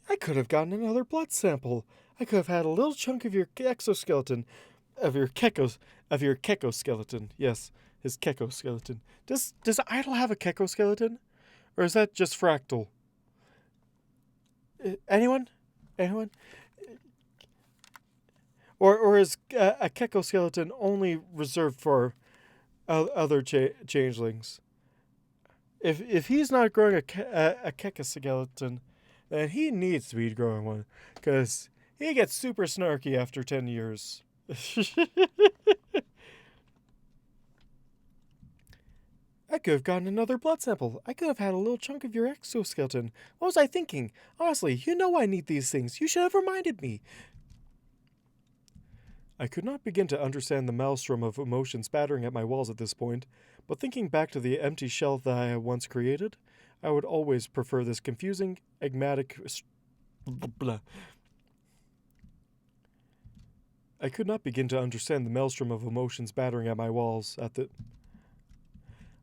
I could have gotten another blood sample. I could have had a little chunk of your exoskeleton. Of your kekkoskeleton. Yes, his kekkoskeleton. Does Idol have a kekkoskeleton? Or is that just Fractal? Anyone? Or is a kekkoskeleton only reserved for other changelings? If he's not growing a kekkoskeleton, then he needs to be growing one, because he gets super snarky after 10 years. I could have gotten another blood sample. I could have had a little chunk of your exoskeleton. What was I thinking? Honestly, you know I need these things. You should have reminded me. I could not begin to understand the maelstrom of emotions battering at my walls at this point, but thinking back to the empty shell that I had once created, I would always prefer this confusing, enigmatic... I could not begin to understand the maelstrom of emotions battering at my walls at the...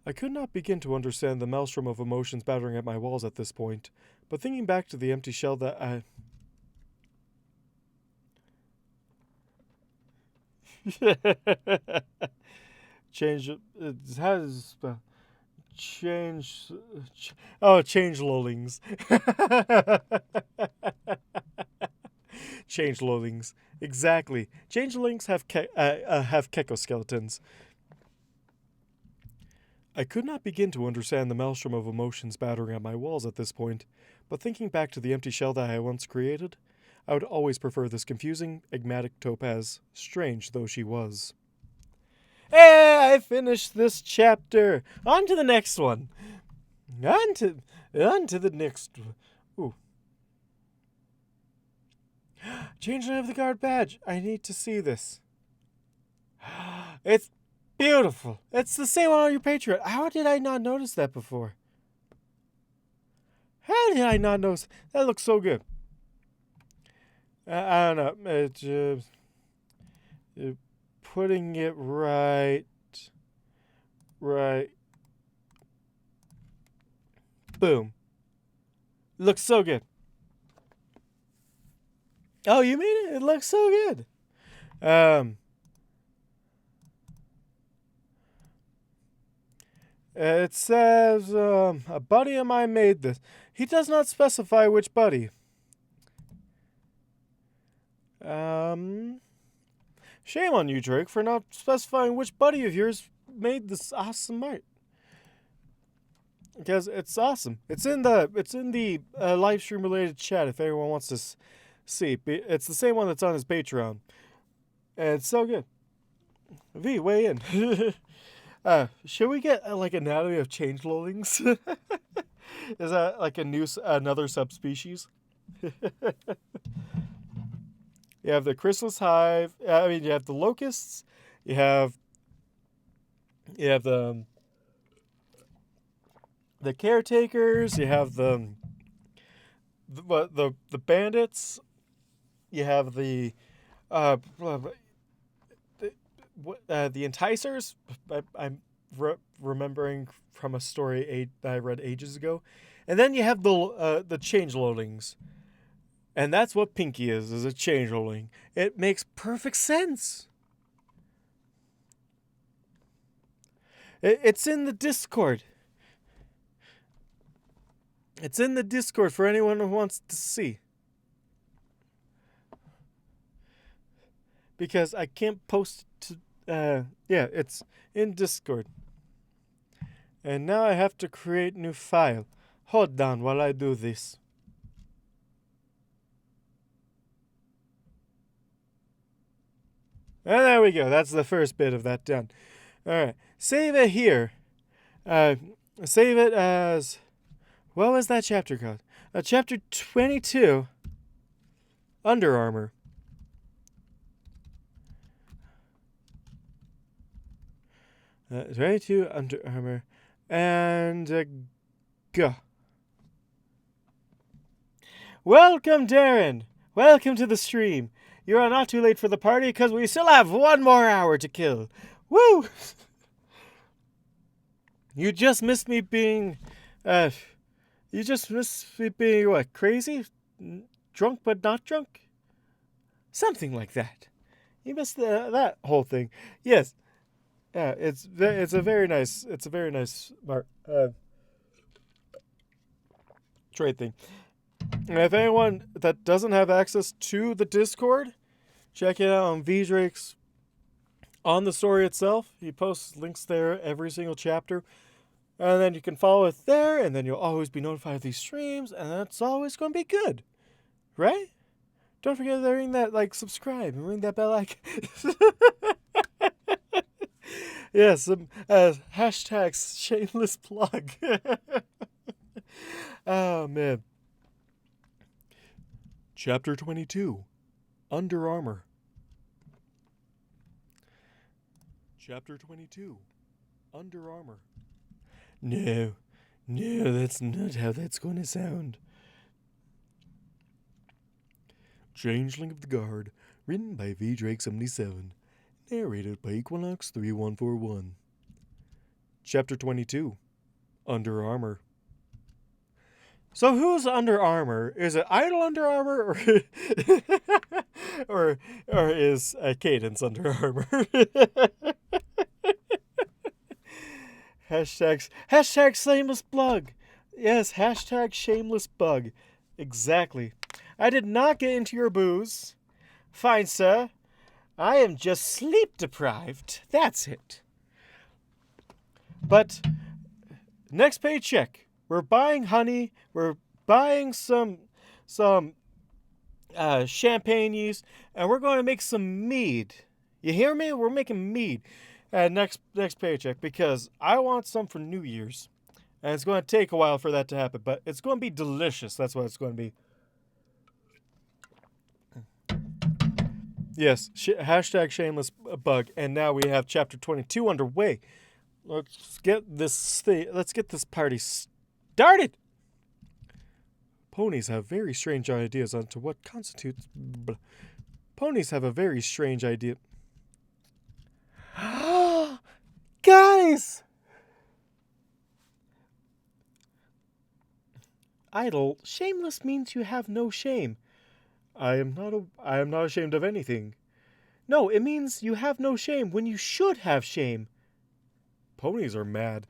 I could not begin to understand the maelstrom of emotions battering at my walls at this point, but thinking back to the empty shell that I... Change... It has... Change... Changelolings. Changelolings. Exactly. Changelings have kekoskeletons. I could not begin to understand the maelstrom of emotions battering at my walls at this point, but thinking back to the empty shell that I once created, I would always prefer this confusing, enigmatic Topaz, strange though she was. Hey, I finished this chapter. On to the next one. On to the next one. Ooh. Changeling of the Guard badge. I need to see this. It's beautiful. It's the same one on your Patreon. How did I not notice that before? How did I not notice? That looks so good. I don't know. Putting it right. Boom. Looks so good. Oh, you mean it? It looks so good. It says, a buddy of mine made this. He does not specify which buddy. Shame on you, Drake, for not specifying which buddy of yours made this awesome art. Because it's awesome. It's in the live stream related chat if anyone wants to see. It's the same one that's on his Patreon. And it's so good. V, weigh in. Should we get like anatomy of changelings? Is that like another subspecies? You have the chrysalis hive. I mean, you have the locusts. You have the caretakers. You have the bandits. You have the enticers. I'm remembering from a story that I read ages ago, and then you have the changelings. And that's what Pinky is a changeling. It makes perfect sense. It's in the Discord. It's in the Discord for anyone who wants to see. Because I can't post to... yeah, it's in Discord. And now I have to create new file. Hold on while I do this. And there we go. That's the first bit of that done. Alright. Save it here. Save it as... What was that chapter called? Chapter 22. Under Armor. Uh, 22 Under Armor. And... go. Welcome, Darren. Welcome to the stream. You're not too late for the party because we still have 1 more hour to kill. Woo! You just missed me being... you just missed me being, what, crazy? Drunk but not drunk? Something like that. You missed that whole thing. Yes. Yeah, it's a very nice trade thing. And if anyone that doesn't have access to the Discord, check it out on VDrake's on the story itself. He posts links there every single chapter. And then you can follow it there, and then you'll always be notified of these streams, and that's always going to be good. Right? Don't forget to ring that, subscribe, and ring that bell icon. Yes, hashtag shameless plug. Oh, man. Chapter 22, Under Armor. Chapter 22, Under Armor. No, that's not how that's going to sound. Changeling of the Guard, written by VDrake77, narrated by Equinox3141. Chapter 22, Under Armor. So who's Under Armor? Is it Idle Under Armor, or is Cadence Under Armor? Hashtag shameless plug. Yes, hashtag shameless bug. Exactly. I did not get into your booze. Fine, sir. I am just sleep deprived. That's it. But next paycheck, we're buying honey. We're buying some champagne yeast, and we're going to make some mead. You hear me? We're making mead. Next paycheck, because I want some for New Year's. And it's going to take a while for that to happen, but it's going to be delicious. That's what it's going to be. Yes, hashtag shameless bug. And now we have chapter 22 underway. Let's get this party started. Ponies have very strange ideas onto what constitutes... Ponies have a very strange idea... Guys! Idle, shameless means you have no shame. I am not ashamed of anything. No, it means you have no shame when you should have shame. Ponies are mad.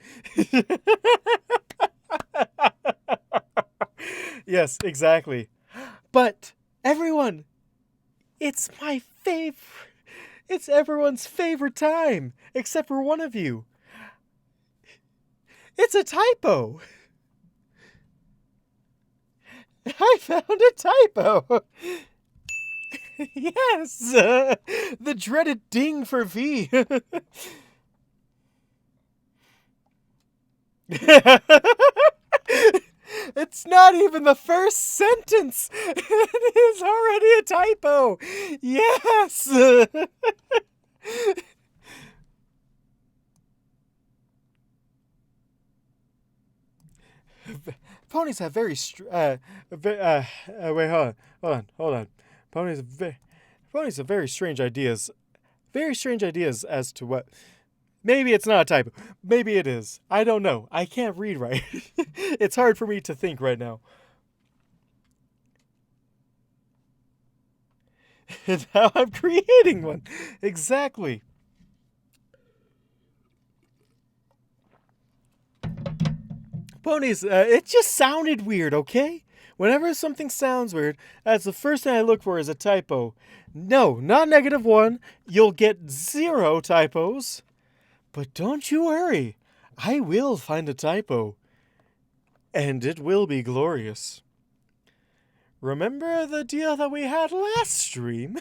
Yes, exactly. But everyone, it's my favorite. It's everyone's favorite time, except for one of you. It's a typo. I found a typo. Yes, the dreaded ding for V. It's not even the first sentence. It is already a typo. Yes. Ponies have very wait, hold on. Ponies have very strange ideas. Very strange ideas as to what... Maybe it's not a typo. Maybe it is. I don't know. I can't read right. It's hard for me to think right now. And now I'm creating one. Exactly. Ponies, it just sounded weird, okay? Whenever something sounds weird, that's the first thing I look for is a typo. No, not -1. You'll get 0 typos. But don't you worry. I will find a typo. And it will be glorious. Remember the deal that we had last stream?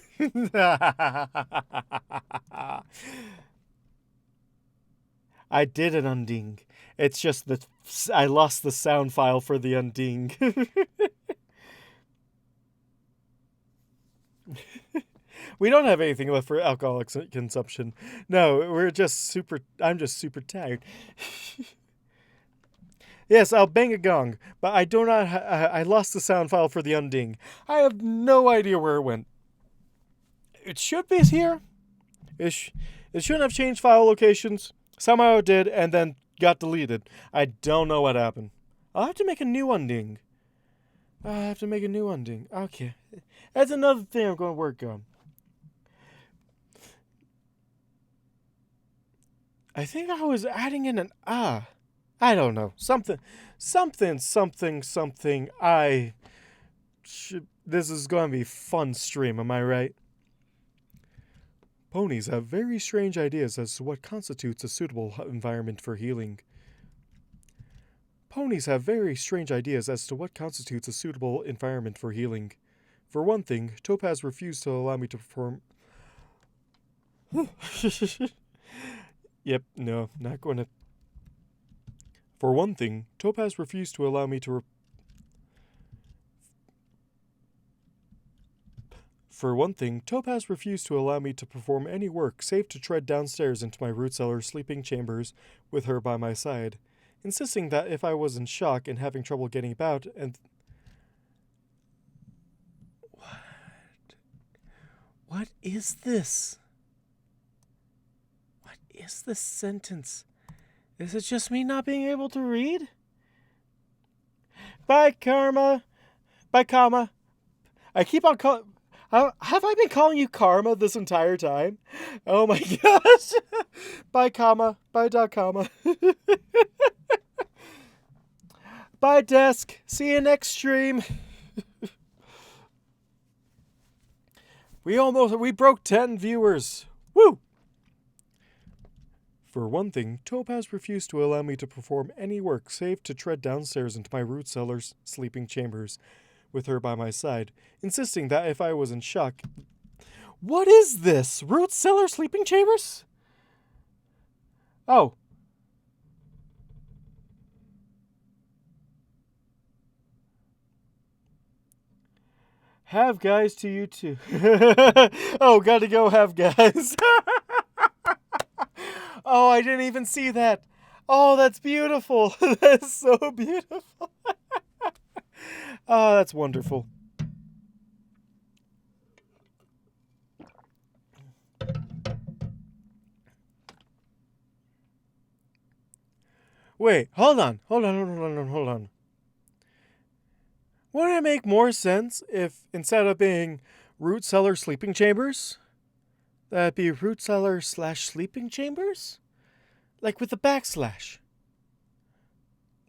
I did an unding. It's just that I lost the sound file for the unding. We don't have anything left for alcohol consumption. No, I'm just super tired. Yes, I'll bang a gong, but I do not. I lost the sound file for the unding. I have no idea where it went. It should be here. It shouldn't have changed file locations. Somehow it did, and then got deleted. I don't know what happened. I'll have to make a new unding. Okay. That's another thing I'm going to work on. I think I was adding in an I don't know. Something. This is going to be a fun stream, am I right? Ponies have very strange ideas as to what constitutes a suitable environment for healing. Ponies have very strange ideas as to what constitutes a suitable environment for healing. For one thing, Topaz refused to allow me to perform... Yep, no, not going to... For one thing, Topaz refused to allow me to... For one thing, Topaz refused to allow me to perform any work save to tread downstairs into my root cellar sleeping chambers with her by my side, insisting that if I was in shock and having trouble getting about and... What is this? What is this sentence? Is it just me not being able to read? Bye, Karma. Bye, Karma. I keep on calling... Have I been calling you Karma this entire time? Oh my gosh. Bye, Karma. Bye, Karma. Bye, Desk. See you next stream. We broke 10 viewers. Woo! For one thing, Topaz refused to allow me to perform any work save to tread downstairs into my root cellar's sleeping chambers with her by my side, insisting that if I was in shock... What is this? Root cellar sleeping chambers? Oh. Have guys to you too. Oh, gotta go have guys. Oh, I didn't even see that. Oh, that's beautiful. That's so beautiful. Oh, that's wonderful. Wait, hold on. Wouldn't it make more sense if instead of being root cellar sleeping chambers, that'd be root cellar / sleeping chambers? Like with the backslash.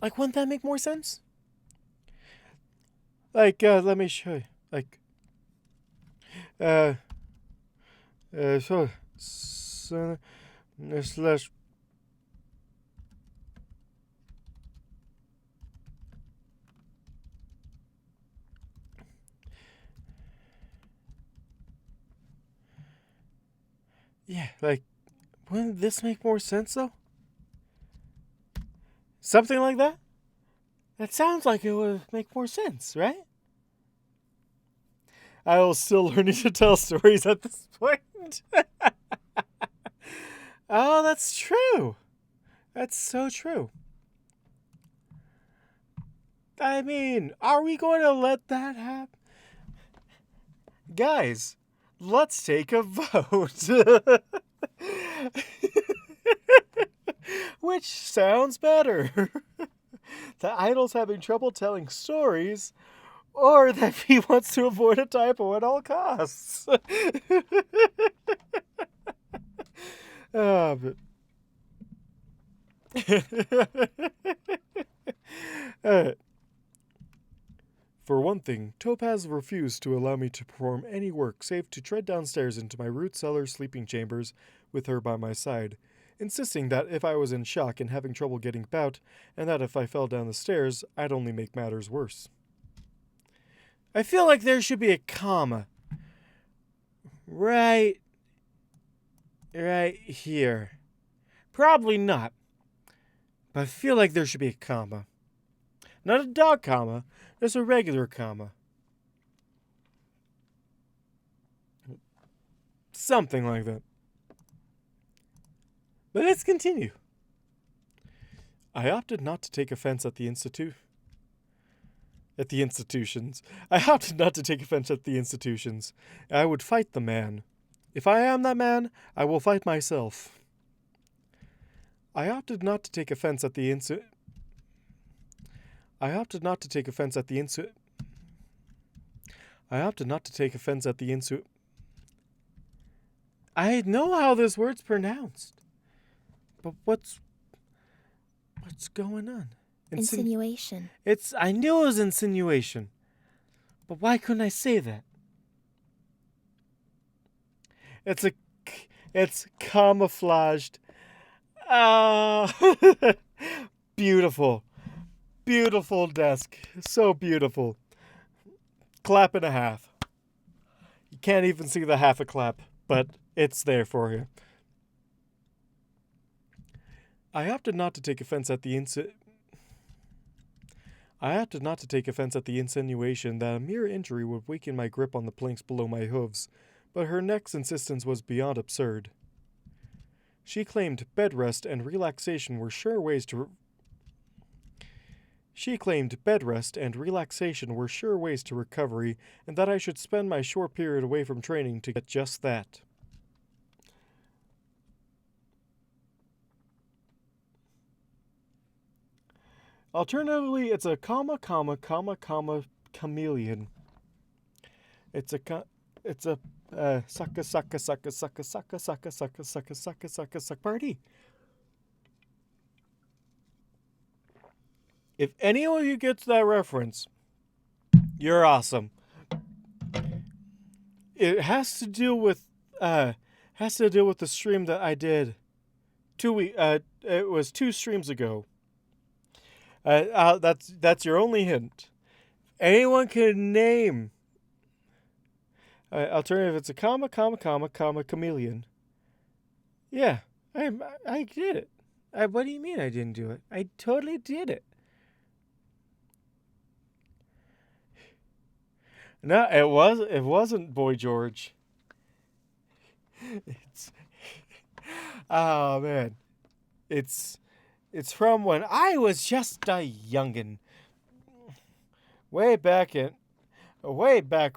Like, wouldn't that make more sense? Like, let me show you. Like, slash. Yeah, like, wouldn't this make more sense, though? Something like that? That sounds like it would make more sense, right? I was still learning to tell stories at this point. Oh, that's true. That's so true. I mean, are we going to let that happen? Guys, let's take a vote. Which sounds better? The idol's having trouble telling stories, or that he wants to avoid a typo at all costs. But... Uh, For one thing, Topaz refused to allow me to perform any work save to tread downstairs into my root cellar sleeping chambers with her by my side, insisting that if I was in shock and having trouble getting about, and that if I fell down the stairs, I'd only make matters worse. I feel like there should be a comma. Right here. Probably not. But I feel like there should be a comma. Not a dog comma, just a regular comma. Something like that. But let's continue. I opted not to take offense at the institutions. I opted not to take offense at the institutions. I would fight the man. If I am that man, I will fight myself. I opted not to take offense at the I know how this word's pronounced. But what's going on?
Insinuation.
I knew it was insinuation. But why couldn't I say that? It's camouflaged. Beautiful. Beautiful desk. So beautiful. Clap and a half. You can't even see the half a clap, but it's there for you. I opted not to take offense at the insinuation that a mere injury would weaken my grip on the planks below my hooves, but her next insistence was beyond absurd. She claimed bed rest and relaxation were sure ways to recovery, and that I should spend my short period away from training to get just that. Alternatively, it's a comma, chameleon. It's a suck party. If any of you gets that reference, you're awesome. It has to deal with the stream that I did it was 2 streams ago. That's your only hint. Anyone can name. Alternative, it's a comma, chameleon. Yeah, I did it. What do you mean I didn't do it? I totally did it. No, it wasn't Boy George. Oh man, it's from when I was just a youngin'. Way back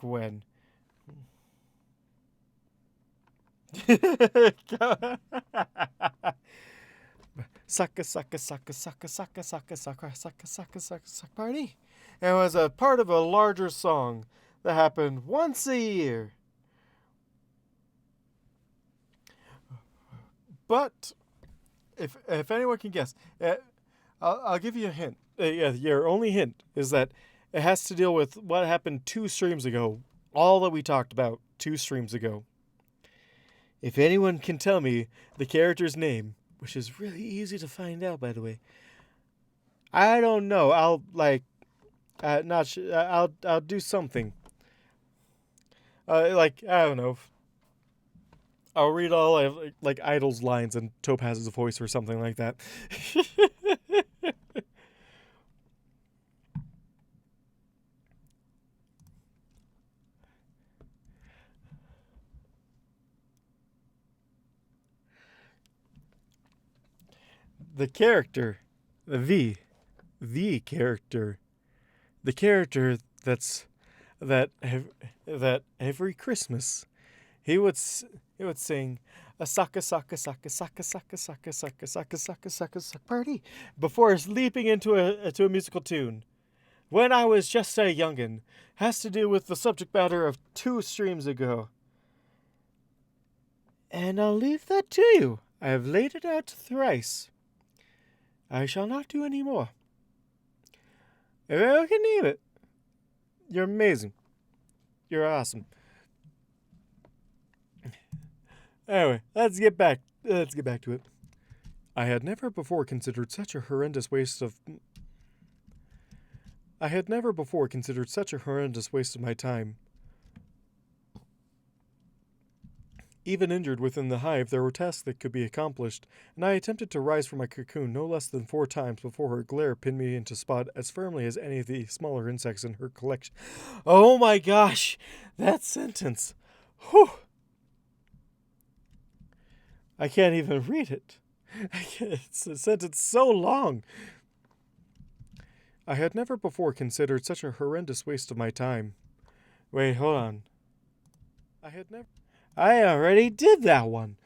when. Suck party. It was a part of a larger song that happened once a year. But if anyone can guess, I'll give you a hint. Your only hint is that it has to deal with what happened 2 streams ago. All that we talked about 2 streams ago. If anyone can tell me the character's name, which is really easy to find out, by the way. I don't know. I'll do something. I don't know. I'll read all like Idol's lines in Topaz's voice or something like that. The character, the character, that every Christmas he would sing a suck party before leaping into a musical tune. When I was just a youngin' has to do with the subject matter of 2 streams ago. And I'll leave that to you. I have laid it out thrice. I shall not do any more. If I can name it. You're amazing. You're awesome. Anyway, let's get back to it. I had never before considered such a horrendous waste of my time. Even injured within the hive, there were tasks that could be accomplished, and I attempted to rise from my cocoon no less than 4 times before her glare pinned me into spot as firmly as any of the smaller insects in her collection. Oh my gosh! That sentence! Whew! I can't even read it. It's a sentence so long. I had never before considered such a horrendous waste of my time. Wait, hold on. I already did that one.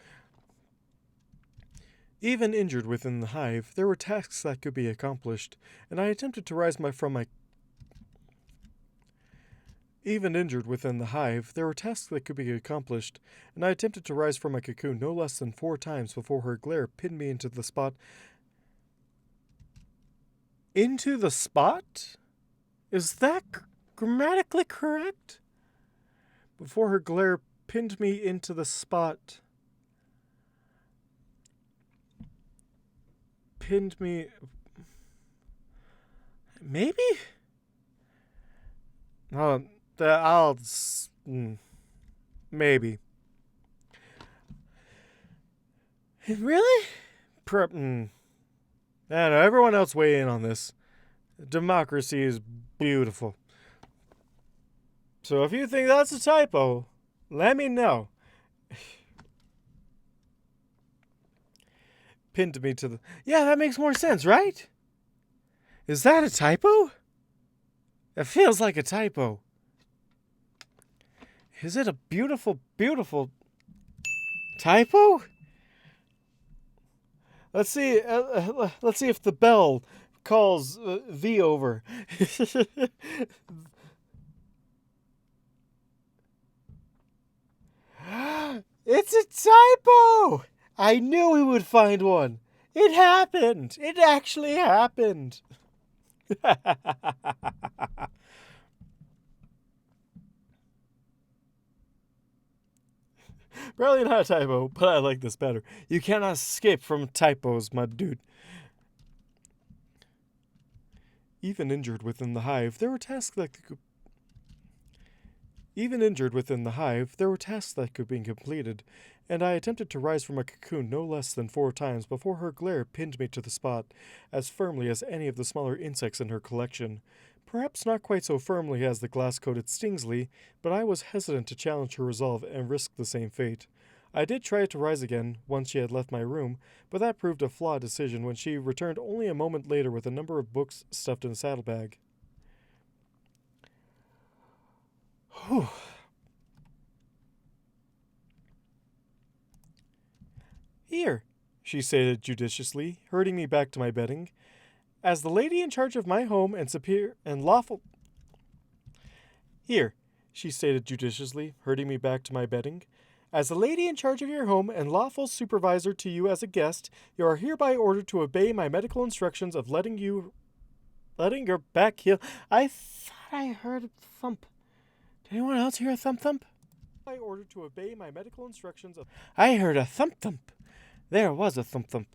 Even injured within the hive, there were tasks that could be accomplished, and I attempted to rise from my Even injured within the hive, there were tasks that could be accomplished, and I attempted to rise from my cocoon no less than 4 times before her glare pinned me into the spot. Into the spot? Is that grammatically correct? Before her glare pinned me into the spot. Pinned me. Maybe? Maybe. Really? I don't know. Everyone else weigh in on this. Democracy is beautiful. So if you think that's a typo, let me know. Pinned me to the... Yeah, that makes more sense, right? Is that a typo? It feels like a typo. Is it a beautiful, beautiful typo? Let's see. Let's see if the bell calls V over. It's a typo! I knew we would find one. It happened. It actually happened. Probably not a typo, but I like this better. You cannot escape from typos, my dude. Even injured within the hive, there were tasks that could be completed, and I attempted to rise from a cocoon no less than 4 times before her glare pinned me to the spot as firmly as any of the smaller insects in her collection. Perhaps not quite so firmly as the glass-coated Stingsley, but I was hesitant to challenge her resolve and risk the same fate. I did try to rise again once she had left my room, but that proved a flawed decision when she returned only a moment later with a number of books stuffed in a saddlebag. Whew. Here, she stated judiciously, herding me back to my bedding. As the lady in charge of my home and superior and lawful... Here, she stated judiciously, herding me back to my bedding. As the lady in charge of your home and lawful supervisor to you as a guest, you are hereby ordered to obey my medical instructions of letting your back heal. I thought I heard a thump. Did anyone else hear a thump thump? I ordered to obey my medical instructions of... I heard a thump thump. There was a thump thump.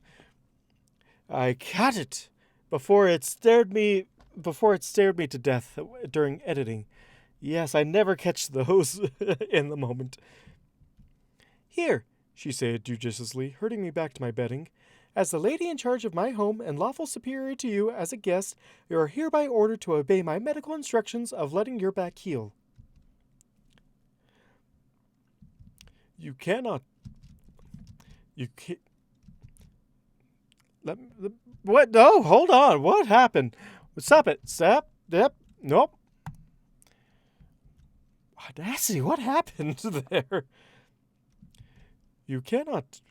I caught it before it stared me to death during editing. Yes, I never catch those in the moment. Here, she said judiciously, herding me back to my bedding. As the lady in charge of my home and lawful superior to you as a guest, you are hereby ordered to obey my medical instructions of letting your back heal. You cannot... You can't... What? No, hold on. What happened? Stop it. Stop. Yep. Nope. Audacity, what happened there? You cannot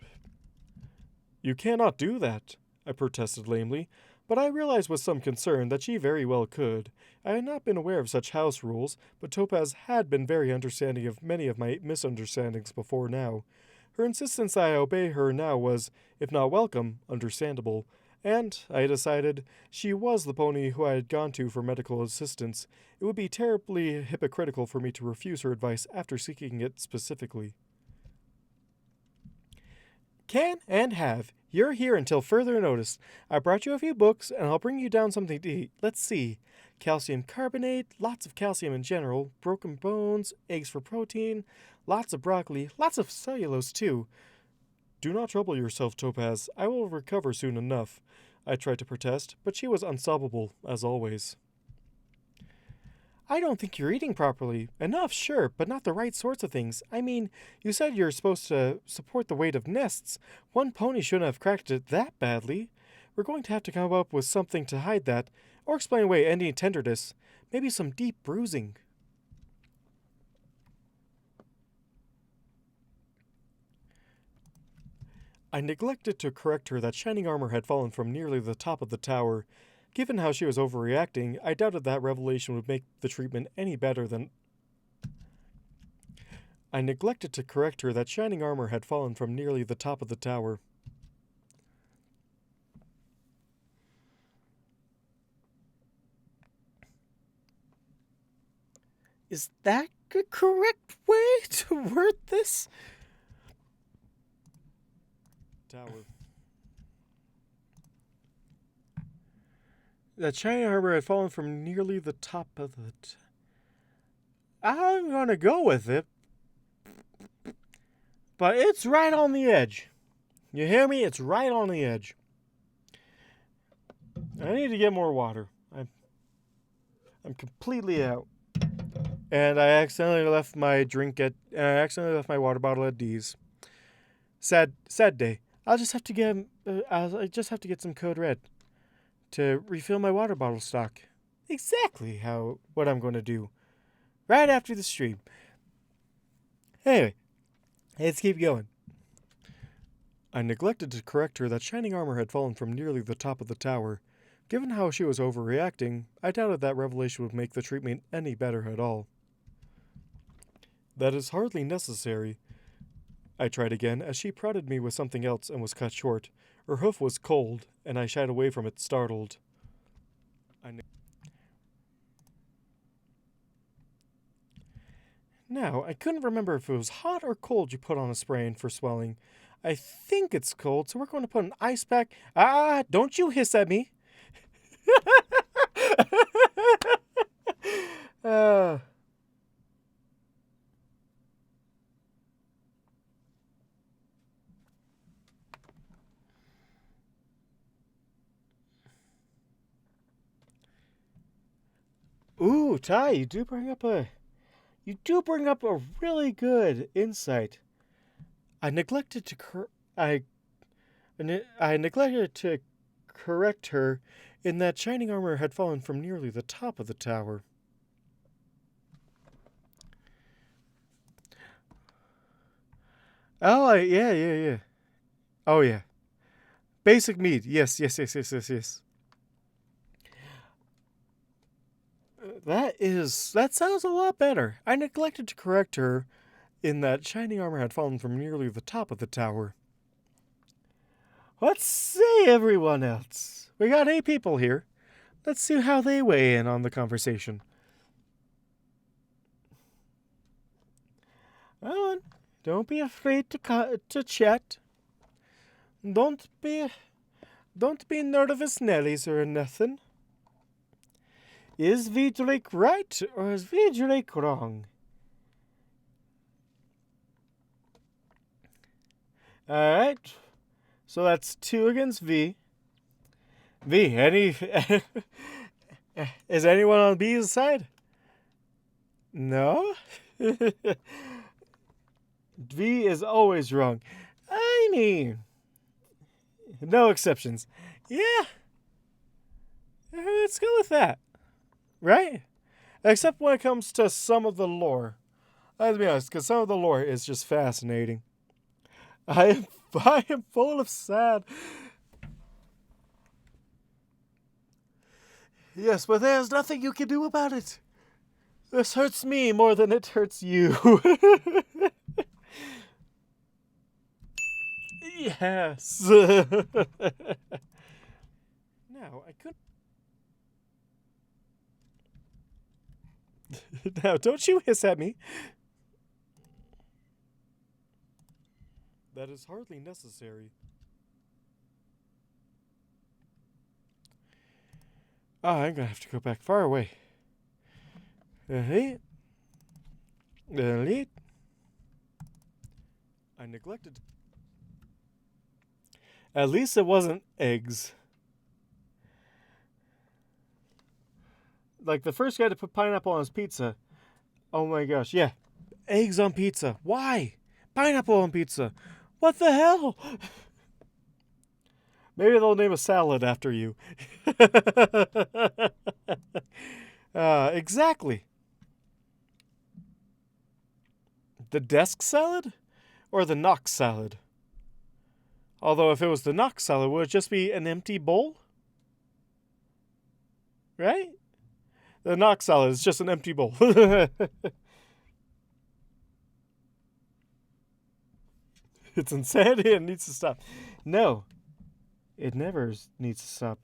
do that, I protested lamely, but I realized with some concern that she very well could. I had not been aware of such house rules, but Topaz had been very understanding of many of my misunderstandings before now. Her insistence I obey her now was, if not welcome, understandable, And I decided she was the pony who I had gone to for medical assistance. It would be terribly hypocritical for me to refuse her advice after seeking it specifically. Can and have. You're here until further notice. I brought you a few books, and I'll bring you down something to eat. Let's see. Calcium carbonate, lots of calcium in general, broken bones, eggs for protein, lots of broccoli, lots of cellulose too. Do not trouble yourself, Topaz. I will recover soon enough. I tried to protest, but she was unstoppable, as always. I don't think you're eating properly. Enough, sure, but not the right sorts of things. I mean, you said you're supposed to support the weight of nests. One pony shouldn't have cracked it that badly. We're going to have to come up with something to hide that, or explain away any tenderness. Maybe some deep bruising. I neglected to correct her that shining armor had fallen from nearly the top of the tower. Given how she was overreacting, I doubted that revelation would make the treatment any better than... I neglected to correct her that shining armor had fallen from nearly the top of the tower. Is that the correct way to word this? Tower. That shining armor had fallen from nearly the top of the... I'm gonna go with it. But it's right on the edge. You hear me? It's right on the edge. I need to get more water. I'm completely out. And I accidentally left my water bottle at D's. Sad day. I'll just have to get some Code Red to refill my water bottle stock. Exactly what I'm going to do. Right after the stream. Anyway, let's keep going. I neglected to correct her that shining armor had fallen from nearly the top of the tower. Given how she was overreacting, I doubted that revelation would make the treatment any better at all. That is hardly necessary. I tried again as she prodded me with something else and was cut short. Her hoof was cold, and I shied away from it, startled. Now, I couldn't remember if it was hot or cold you put on a sprain for swelling. I think it's cold, so we're going to put an ice pack. Ah, don't you hiss at me. Ooh, Ty, you do bring up a really good insight. I neglected to correct her in that shining armor had fallen from nearly the top of the tower. Oh, yeah. Oh, yeah. Basic MEAD. Yes. That sounds a lot better. I neglected to correct her in that shining armor had fallen from nearly the top of the tower. Let's see everyone else. We got 8 people here. Let's see how they weigh in on the conversation. Well, don't be afraid to chat. Don't be nervous Nellies or nothing. Is V Drake right or is V Drake wrong? Alright. So that's 2 against V. V, is anyone on B's side? No? V is always wrong. I mean, no exceptions. Yeah. Let's go with that. Right? Except when it comes to some of the lore. Let's be honest, because some of the lore is just fascinating. I am full of sad. Yes, but there's nothing you can do about it. This hurts me more than it hurts you. Yes. now. I couldn't. Now, don't you hiss at me. That is hardly necessary. Oh, I'm gonna have to go back far away. Delete. Delete. I neglected. At least it wasn't eggs. Like the first guy to put pineapple on his pizza. Oh my gosh, yeah. Eggs on pizza. Why? Pineapple on pizza. What the hell? Maybe they'll name a salad after you. Exactly. The desk salad? Or the Knox salad? Although if it was the Knox salad, would it just be an empty bowl? Right? The Knox salad is just an empty bowl. It's insanity. It needs to stop. No. It never needs to stop.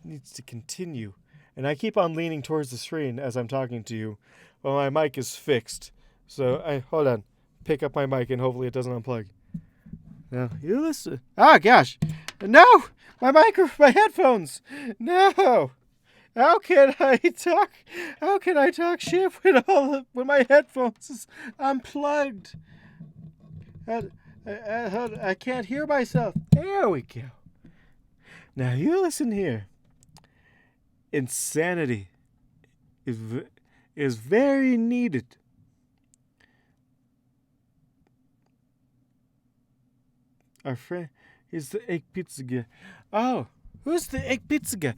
It needs to continue. And I keep on leaning towards the screen as I'm talking to you. Well, my mic is fixed. So, hold on. Pick up my mic and hopefully it doesn't unplug. Now, you listen. Ah, gosh. No! My headphones! No! How can I talk? How can I talk shit when my headphones is unplugged? I can't hear myself. There we go. Now you listen here. Insanity is very needed. Our friend is the egg pizza guy. Oh, who's the egg pizza guy?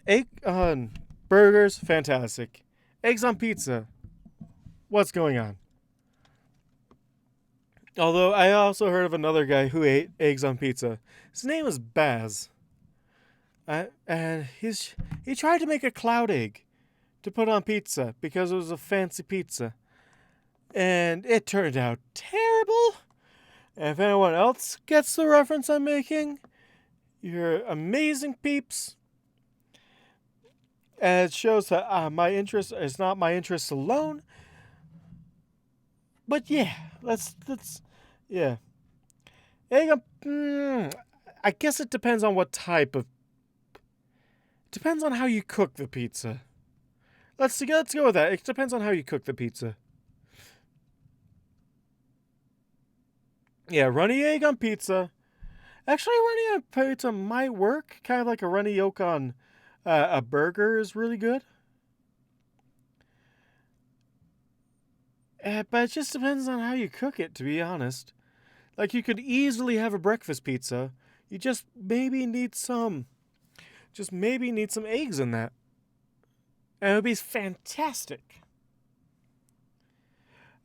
Egg on burgers, fantastic. Eggs on pizza. What's going on? Although I also heard of another guy who ate eggs on pizza. His name was Baz. And he tried to make a cloud egg to put on pizza because it was a fancy pizza. And it turned out terrible. And if anyone else gets the reference I'm making, you're amazing peeps. And it shows that my interest is not my interest alone. But yeah, yeah. Egg on, I guess it depends on what type of. Depends on how you cook the pizza. Let's go with that. It depends on how you cook the pizza. Yeah, runny egg on pizza. Actually, runny on pizza might work. Kind of like a runny yolk on a burger is really good. But it just depends on how you cook it, to be honest. Like, you could easily have a breakfast pizza. You just maybe need some eggs in that. And it would be fantastic.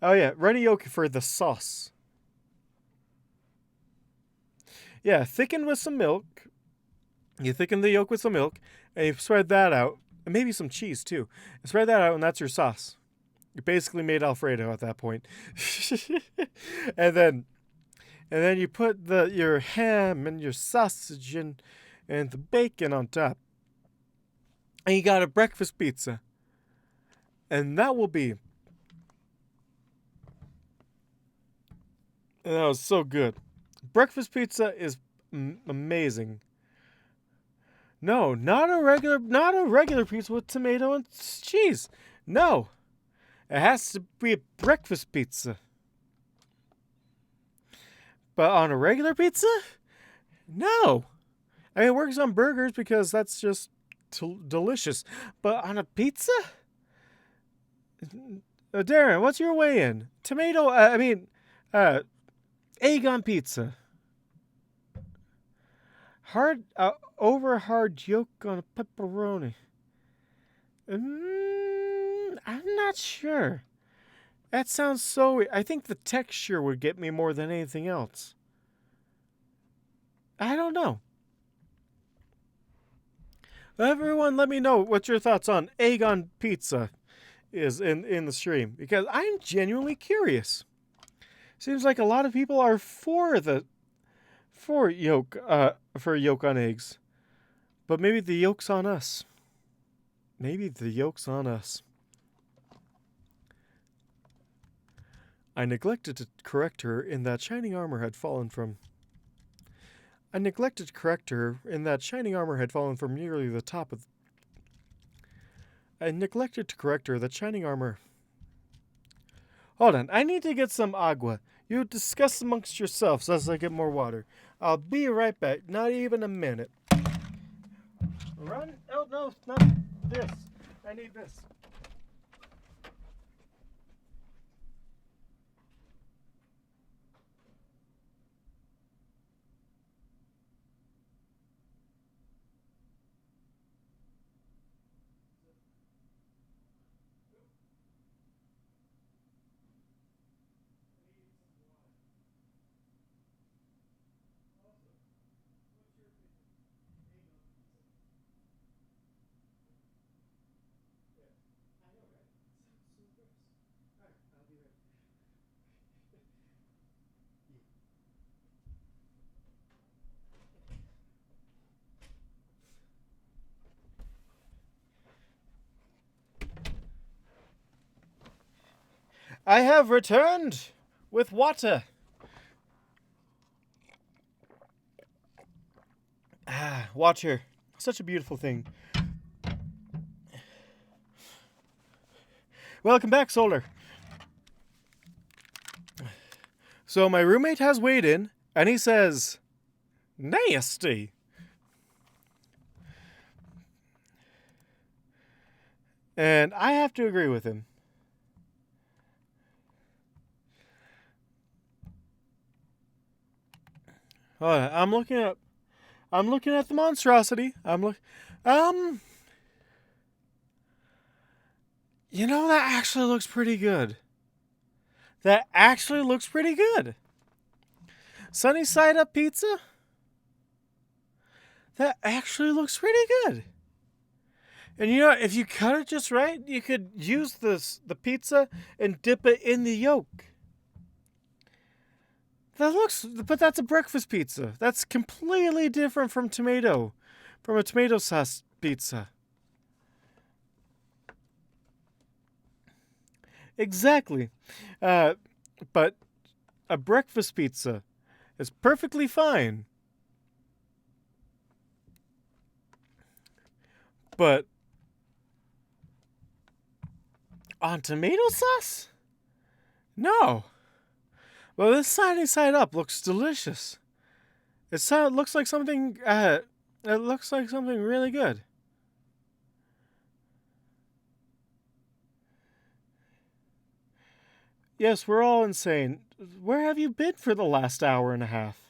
Oh yeah, runny yolk for the sauce. Yeah, thicken with some milk. You thicken the yolk with some milk, and you spread that out. And maybe some cheese, too. And spread that out, and that's your sauce. You basically made Alfredo at that point. and then you put your ham and your sausage and the bacon on top. And you got a breakfast pizza. And that will be... And that was so good. Breakfast pizza is amazing. No, not a regular pizza with tomato and cheese. No. It has to be a breakfast pizza. But on a regular pizza? No. I mean, it works on burgers because that's just delicious. But on a pizza? Darren, what's your way in? Tomato, egg on pizza. Over hard yolk on a pepperoni. I'm not sure. That sounds so... I think the texture would get me more than anything else. I don't know. Everyone, let me know what your thoughts on egg on pizza is in the stream. Because I'm genuinely curious. Seems like a lot of people are for yolk on eggs. But maybe the yoke's on us. Maybe the yoke's on us. I neglected to correct her in that shining armor had fallen from... I neglected to correct her in that shining armor had fallen from nearly the top of... I neglected to correct her that shining armor... Hold on, I need to get some agua. You discuss amongst yourselves as I get more water. I'll be right back, not even a minute. Run? Oh, no, not this. I need this. I have returned with water. Ah, water. Such a beautiful thing. Welcome back, Solar. So my roommate has weighed in, and he says, nasty. And I have to agree with him. Oh, I'm looking at the monstrosity. You know, that actually looks pretty good. Sunny side up pizza? That actually looks pretty good. And you know, if you cut it just right, you could use the pizza and dip it in the yolk. But that's a breakfast pizza. That's completely different from a tomato sauce pizza. Exactly. But a breakfast pizza is perfectly fine. But on tomato sauce? No. Well, this sunny side up looks delicious. It looks like something. It looks like something really good. Yes, we're all insane. Where have you been for the last hour and a half?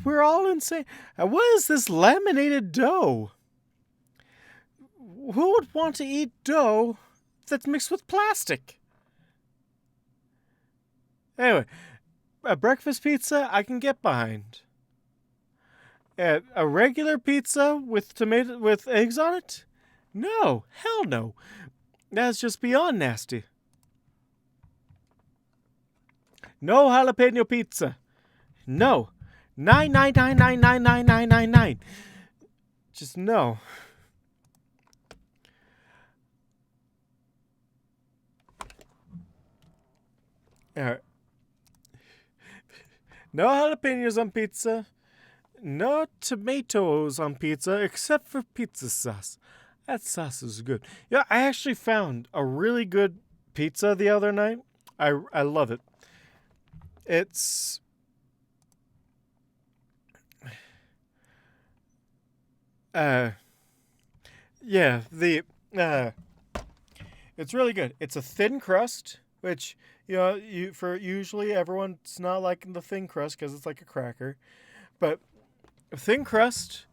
We're all insane. What is this laminated dough? Who would want to eat dough that's mixed with plastic? Anyway, a breakfast pizza I can get behind. And a regular pizza with eggs on it? No, hell no. That's just beyond nasty. No jalapeno pizza. No. 999999999. Just no. Alright. No jalapenos on pizza. No tomatoes on pizza except for pizza sauce. That sauce is good. Yeah, I actually found a really good pizza the other night. I love it. It's it's really good. It's a thin crust, which usually everyone's not liking the thin crust because it's like a cracker, but a thin crust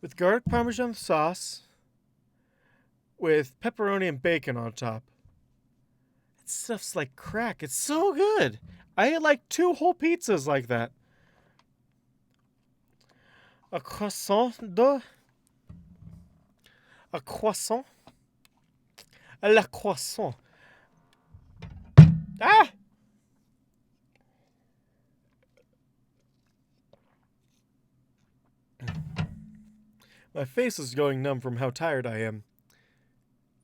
with garlic parmesan sauce with pepperoni and bacon on top. That stuff's like crack. It's so good. I had like 2 whole pizzas like that. A croissant. A croissant. La croissant. Ah! My face is going numb from how tired I am.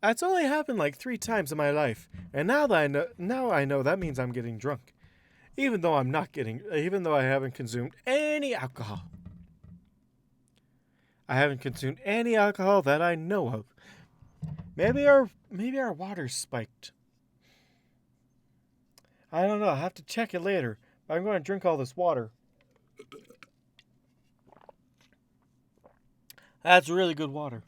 It's only happened like 3 times in my life, and now I know that means I'm getting drunk. Even though I haven't consumed any alcohol. I haven't consumed any alcohol that I know of. Maybe our water's spiked. I don't know. I'll have to check it later. But I'm going to drink all this water. That's really good water.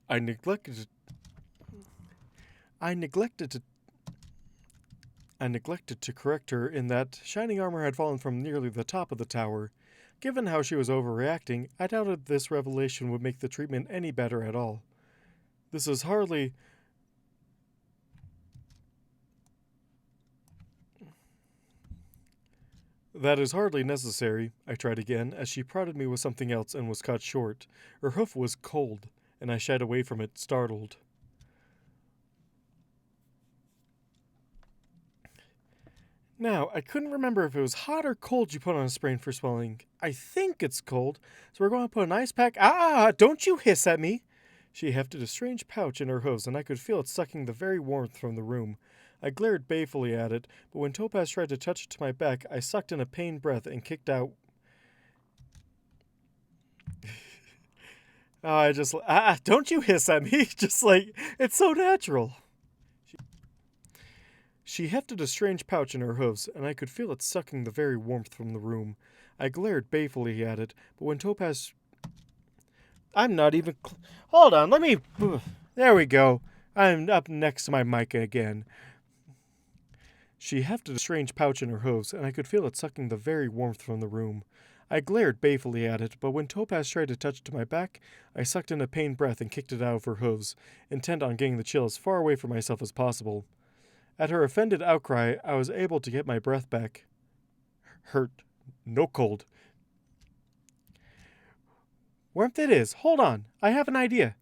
I neglected to correct her in that shining armor had fallen from nearly the top of the tower. Given how she was overreacting, I doubted this revelation would make the treatment any better at all. That is hardly necessary, I tried again, as she prodded me with something else and was cut short. Her hoof was cold, and I shied away from it, startled. Now, I couldn't remember if it was hot or cold you put on a sprain for swelling. I think it's cold, so we're going to put an ice pack. Don't you hiss at me! She hefted a strange pouch in her hooves, and I could feel it sucking the very warmth from the room. I glared balefully at it, but when Topaz tried to touch it to my back, I sucked in a pained breath and kicked out. Don't you hiss at me! Just like, it's so natural! She hefted a strange pouch in her hooves, and I could feel it sucking the very warmth from the room. I glared balefully at it, but when Topaz... I'm not even... Hold on, let me... There we go. I'm up next to my mic again. She hefted a strange pouch in her hooves, and I could feel it sucking the very warmth from the room. I glared balefully at it, but when Topaz tried to touch it to my back, I sucked in a pained breath and kicked it out of her hooves, intent on getting the chill as far away from myself as possible. At her offended outcry, I was able to get my breath back. Hurt. No cold. Warmth it is. Hold on. I have an idea.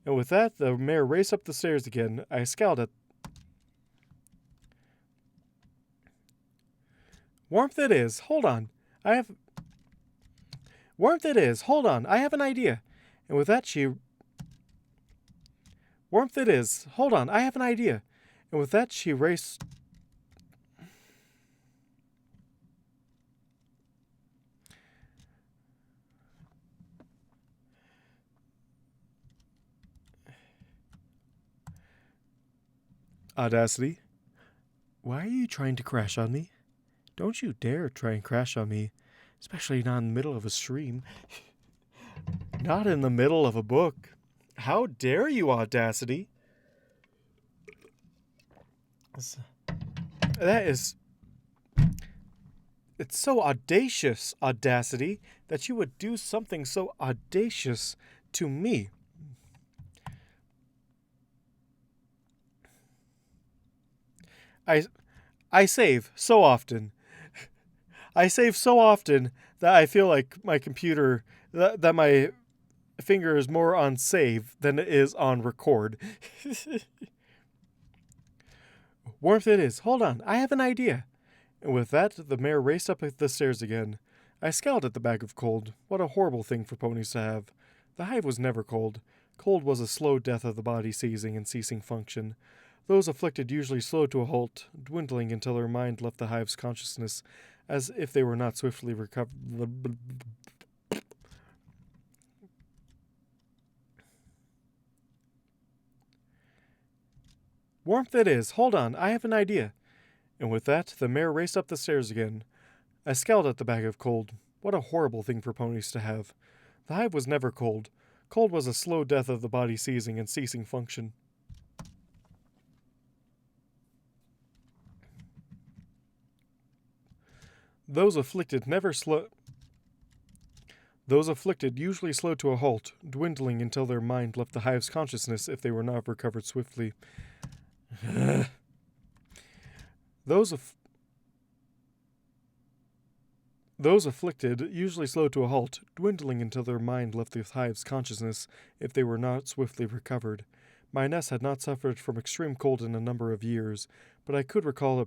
And with that, the mare raced up the stairs again. I scowled at... Warmth it is. Hold on. Warmth it is. Hold on. I have an idea. And with that, she... Warmth it is. Hold on. I have an idea. And with that, she raced... Audacity. Why are you trying to crash on me? Don't you dare try and crash on me. Especially not in the middle of a stream. Not in the middle of a book. How dare you, Audacity? That is... It's so audacious, Audacity, that you would do something so audacious to me. I save so often. I save so often that I feel like my computer, that my finger is more on save than it is on record. Warmth it is. Hold on, I have an idea. And with that, the mare raced up the stairs again. I scowled at the bag of cold. What a horrible thing for ponies to have. The hive was never cold. Cold was a slow death of the body seizing and ceasing function. Those afflicted usually slowed to a halt, dwindling until their mind left the hive's consciousness, as if they were not swiftly recovered. Warmth it is. Hold on, I have an idea. And with that, the mare raced up the stairs again. I scowled at the bag of cold. What a horrible thing for ponies to have. The hive was never cold. Cold was a slow death of the body seizing and ceasing function. Those afflicted usually slowed to a halt, dwindling until their mind left the hive's consciousness if they were not recovered swiftly. Those afflicted usually slowed to a halt, dwindling until their mind left the hive's consciousness if they were not swiftly recovered. My nest had not suffered from extreme cold in a number of years, but I could recall a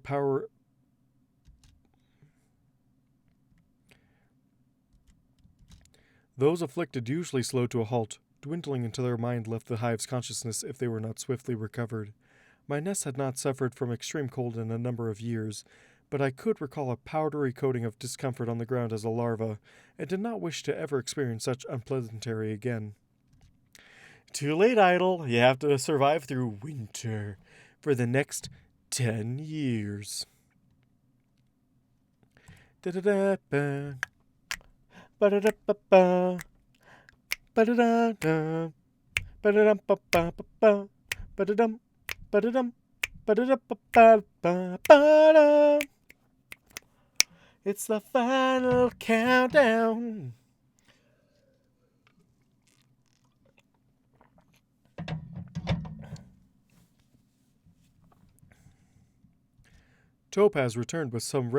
Those afflicted usually slowed to a halt, dwindling until their mind left the hive's consciousness if they were not swiftly recovered. My nest had not suffered from extreme cold in a number of years, but I could recall a powdery coating of discomfort on the ground as a larva, and did not wish to ever experience such unpleasantry again. Too late, Idle. You have to survive through winter for the next 10 years. Da-da-da-ba. Ba-da-da-ba-ba. Ba-da-da-da. Ba-da-dum-ba-ba-ba-ba. Ba-da-dum. Ba-da-dum. Ba-da-da-ba-ba-ba-ba-da. It's the final countdown. Topaz returned with some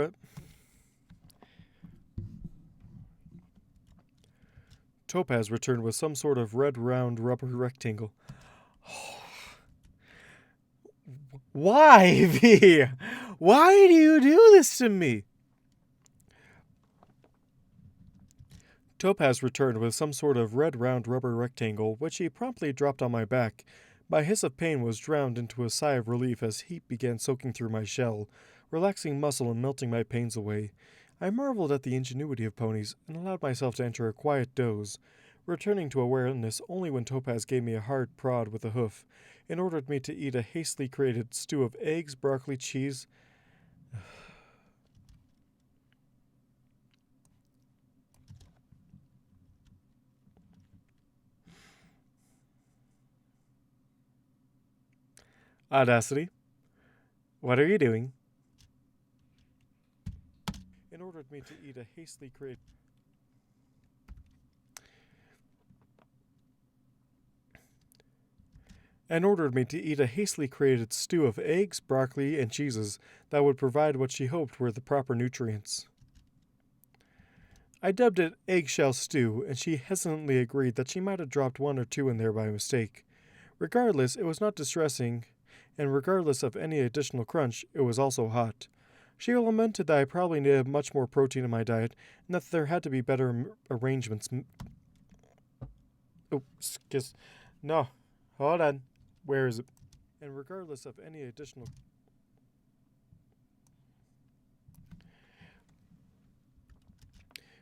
sort of red round rubber rectangle. Why, V? Why do you do this to me? Topaz returned with some sort of red round rubber rectangle, which he promptly dropped on my back. My hiss of pain was drowned into a sigh of relief as heat began soaking through my shell, relaxing muscle and melting my pains away. I marveled at the ingenuity of ponies and allowed myself to enter a quiet doze, returning to awareness only when Topaz gave me a hard prod with a hoof and ordered me to eat a hastily created stew of eggs, broccoli, cheese. Audacity, what are you doing? And ordered me to eat a hastily created stew of eggs, broccoli, and cheeses that would provide what she hoped were the proper nutrients. I dubbed it eggshell stew, and she hesitantly agreed that she might have dropped one or two in there by mistake. Regardless, it was not distressing, and regardless of any additional crunch, it was also hot. She lamented that I probably needed much more protein in my diet, and that there had to be better arrangements. No, hold on. Where is it? And regardless of any additional...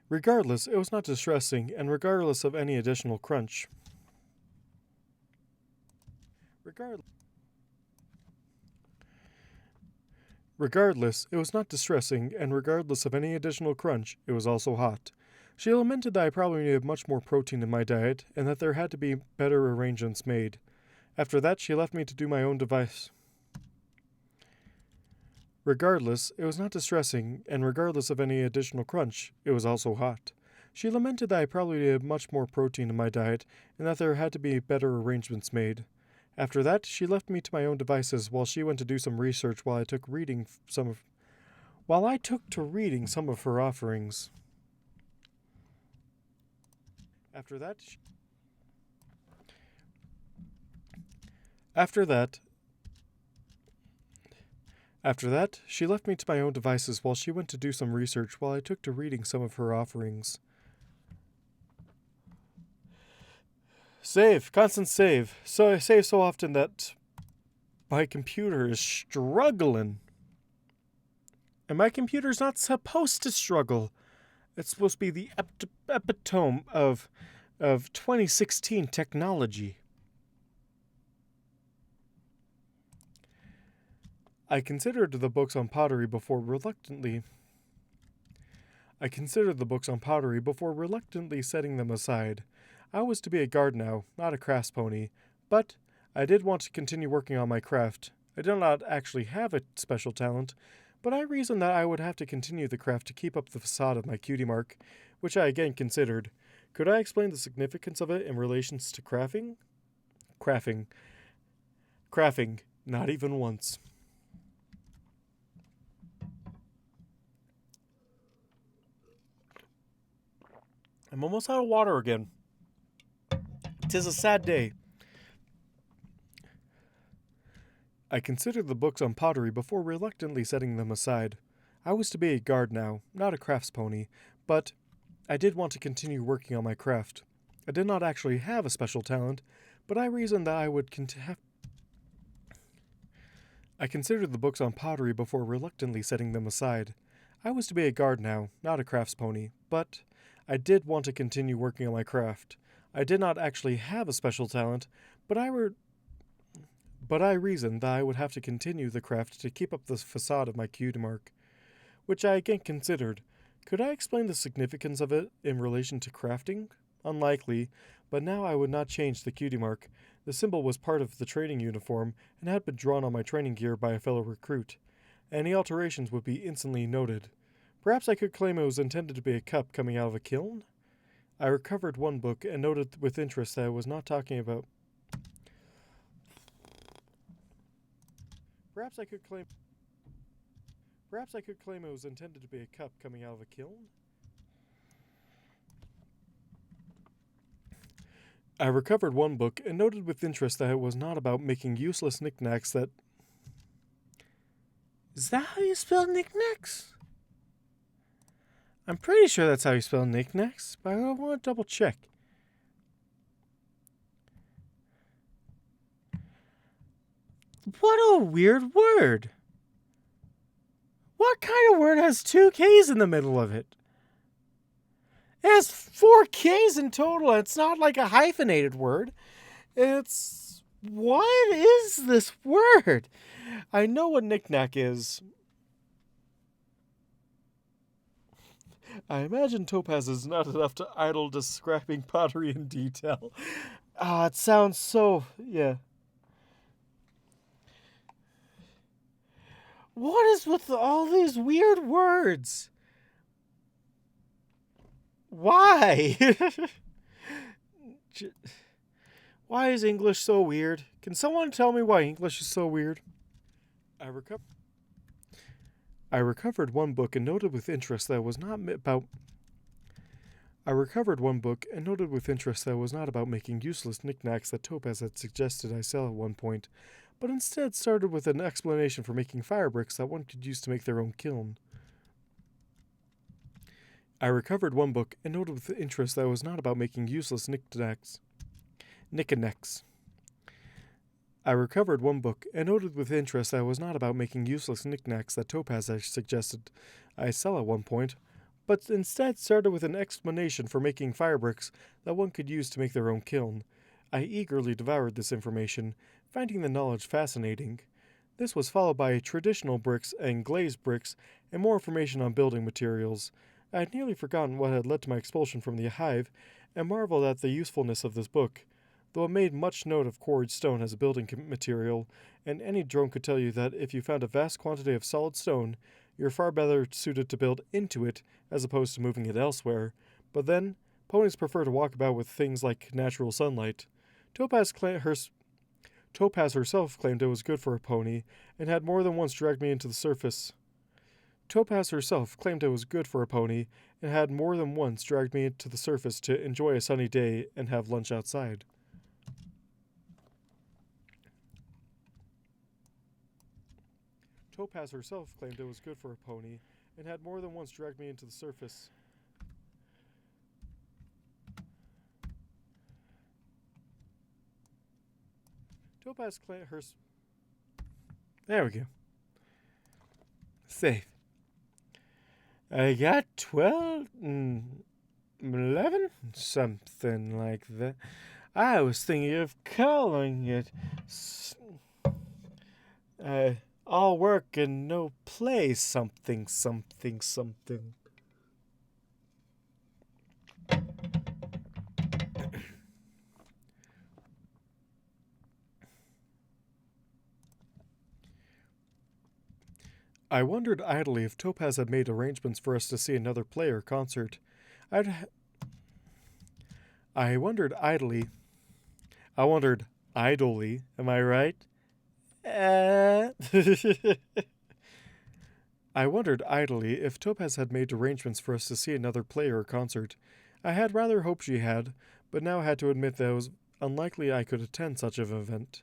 Regardless, it was not distressing, and regardless of any additional crunch. Regardless, it was not distressing, and regardless of any additional crunch, it was also hot. She lamented that I probably needed much more protein in my diet, and that there had to be better arrangements made. After that, she left me to do my own device. Regardless, it was not distressing, and regardless of any additional crunch, it was also hot. She lamented that I probably needed much more protein in my diet, and that there had to be better arrangements made. After that, she left me to my own devices while she went to do some research while I took to reading some of her offerings. After that, she left me to my own devices while she went to do some research while I took to reading some of her offerings. Save. Constant save. So I save so often that my computer is struggling. And my computer's not supposed to struggle. It's supposed to be the epitome of 2016 technology. I considered the books on pottery before reluctantly setting them aside. I was to be a guard now, not a crafts pony, but I did want to continue working on my craft. I did not actually have a special talent, but I reasoned that I would have to continue the craft to keep up the facade of my cutie mark, which I again considered. Could I explain the significance of it in relations to crafting? Crafting, not even once. I'm almost out of water again. 'Tis a sad day. I considered the books on pottery before reluctantly setting them aside. I was to be a guard now, not a crafts pony, but I did want to continue working on my craft. I did not actually have a special talent, but I reasoned that I would have. I considered the books on pottery before reluctantly setting them aside. I was to be a guard now, not a crafts pony, but I did want to continue working on my craft. I did not actually have a special talent, but I reasoned that I would have to continue the craft to keep up the facade of my cutie mark, which I again considered. Could I explain the significance of it in relation to crafting? Unlikely, but now I would not change the cutie mark. The symbol was part of the training uniform and had been drawn on my training gear by a fellow recruit. Any alterations would be instantly noted. Perhaps I could claim it was intended to be a cup coming out of a kiln? I recovered one book and noted with interest that I was not talking about. Perhaps I could claim it was intended to be a cup coming out of a kiln? I recovered one book and noted with interest that it was not about making useless knickknacks that... Is that how you spell knickknacks? I'm pretty sure that's how you spell knickknacks, but I want to double check. What a weird word. What kind of word has 2 K's in the middle of it? It has 4 K's in total. It's not like a hyphenated word. It's... What is this word? I know what knickknack is. I imagine Topaz is not enough to idle describing pottery in detail. It sounds so... yeah. What is with all these weird words? Why? Why is English so weird? Can someone tell me why English is so weird? I recovered one book and noted with interest that it was not about... I recovered one book and noted with interest that it was not about making useless knickknacks that Topaz had suggested I sell at one point, but instead started with an explanation for making fire bricks that one could use to make their own kiln. I recovered one book and noted with interest that it was not about making useless knickknacks. I recovered one book and noted with interest that it was not about making useless knickknacks that Topaz had suggested I sell at one point, but instead started with an explanation for making fire bricks that one could use to make their own kiln. I eagerly devoured this information, finding the knowledge fascinating. This was followed by traditional bricks and glazed bricks and more information on building materials. I had nearly forgotten what had led to my expulsion from the hive, and marveled at the usefulness of this book. Though it made much note of quarried stone as a building material, and any drone could tell you that if you found a vast quantity of solid stone, you're far better suited to build into it as opposed to moving it elsewhere. But then, ponies prefer to walk about with things like natural sunlight. Topaz herself claimed it was good for a pony, and had more than once dragged me into the surface. Topaz herself claimed it was good for a pony, and had more than once dragged me to the surface to enjoy a sunny day and have lunch outside. Topaz herself claimed it was good for a pony, and had more than once dragged me into the surface. Topaz claimed There we go. Safe. I got 12 and 11? Something like that. I was thinking of calling it all work and no play something. I wondered idly if Topaz had made arrangements for us to see another play or concert. I wondered idly, am I right? I wondered idly if Topaz had made arrangements for us to see another play or concert. I had rather hoped she had, but now had to admit that it was unlikely I could attend such an event.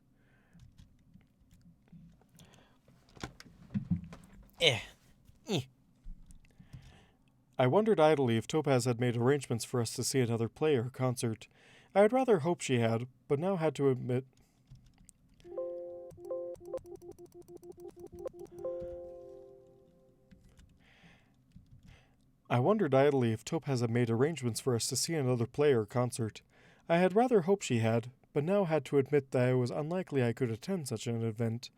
I wondered idly if Topaz had made arrangements for us to see another play or concert. I had rather hoped she had, but now had to admit. I wondered idly if Topaz had made arrangements for us to see another play or concert. I had rather hoped she had, but now had to admit that it was unlikely I could attend such an event.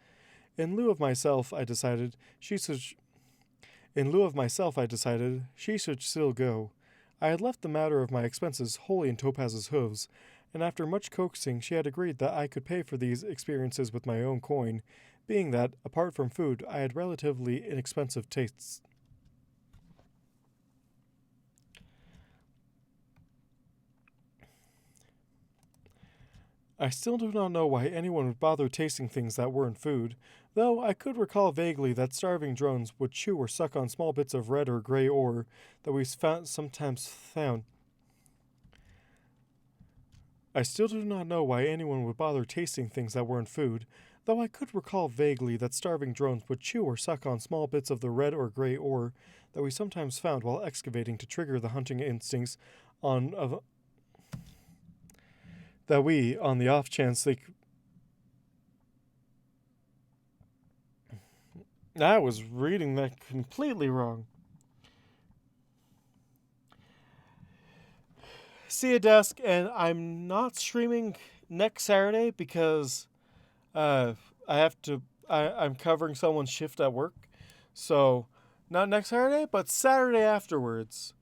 In lieu of myself, I decided she should still go. I had left the matter of my expenses wholly in Topaz's hooves, and after much coaxing she had agreed that I could pay for these experiences with my own coin, being that, apart from food, I had relatively inexpensive tastes. I still do not know why anyone would bother tasting things that weren't food, though I could recall vaguely that starving drones would chew or suck on small bits of red or gray ore that we sometimes found. I still do not know why anyone would bother tasting things that weren't food, though I could recall vaguely that starving drones would chew or suck on small bits of the red or gray ore that we sometimes found while excavating to trigger the hunting instincts that we, on the off chance they. I was reading that completely wrong. See you, Desk, and I'm not streaming next Saturday because I have to. I'm covering someone's shift at work, so not next Saturday, but Saturday afterwards.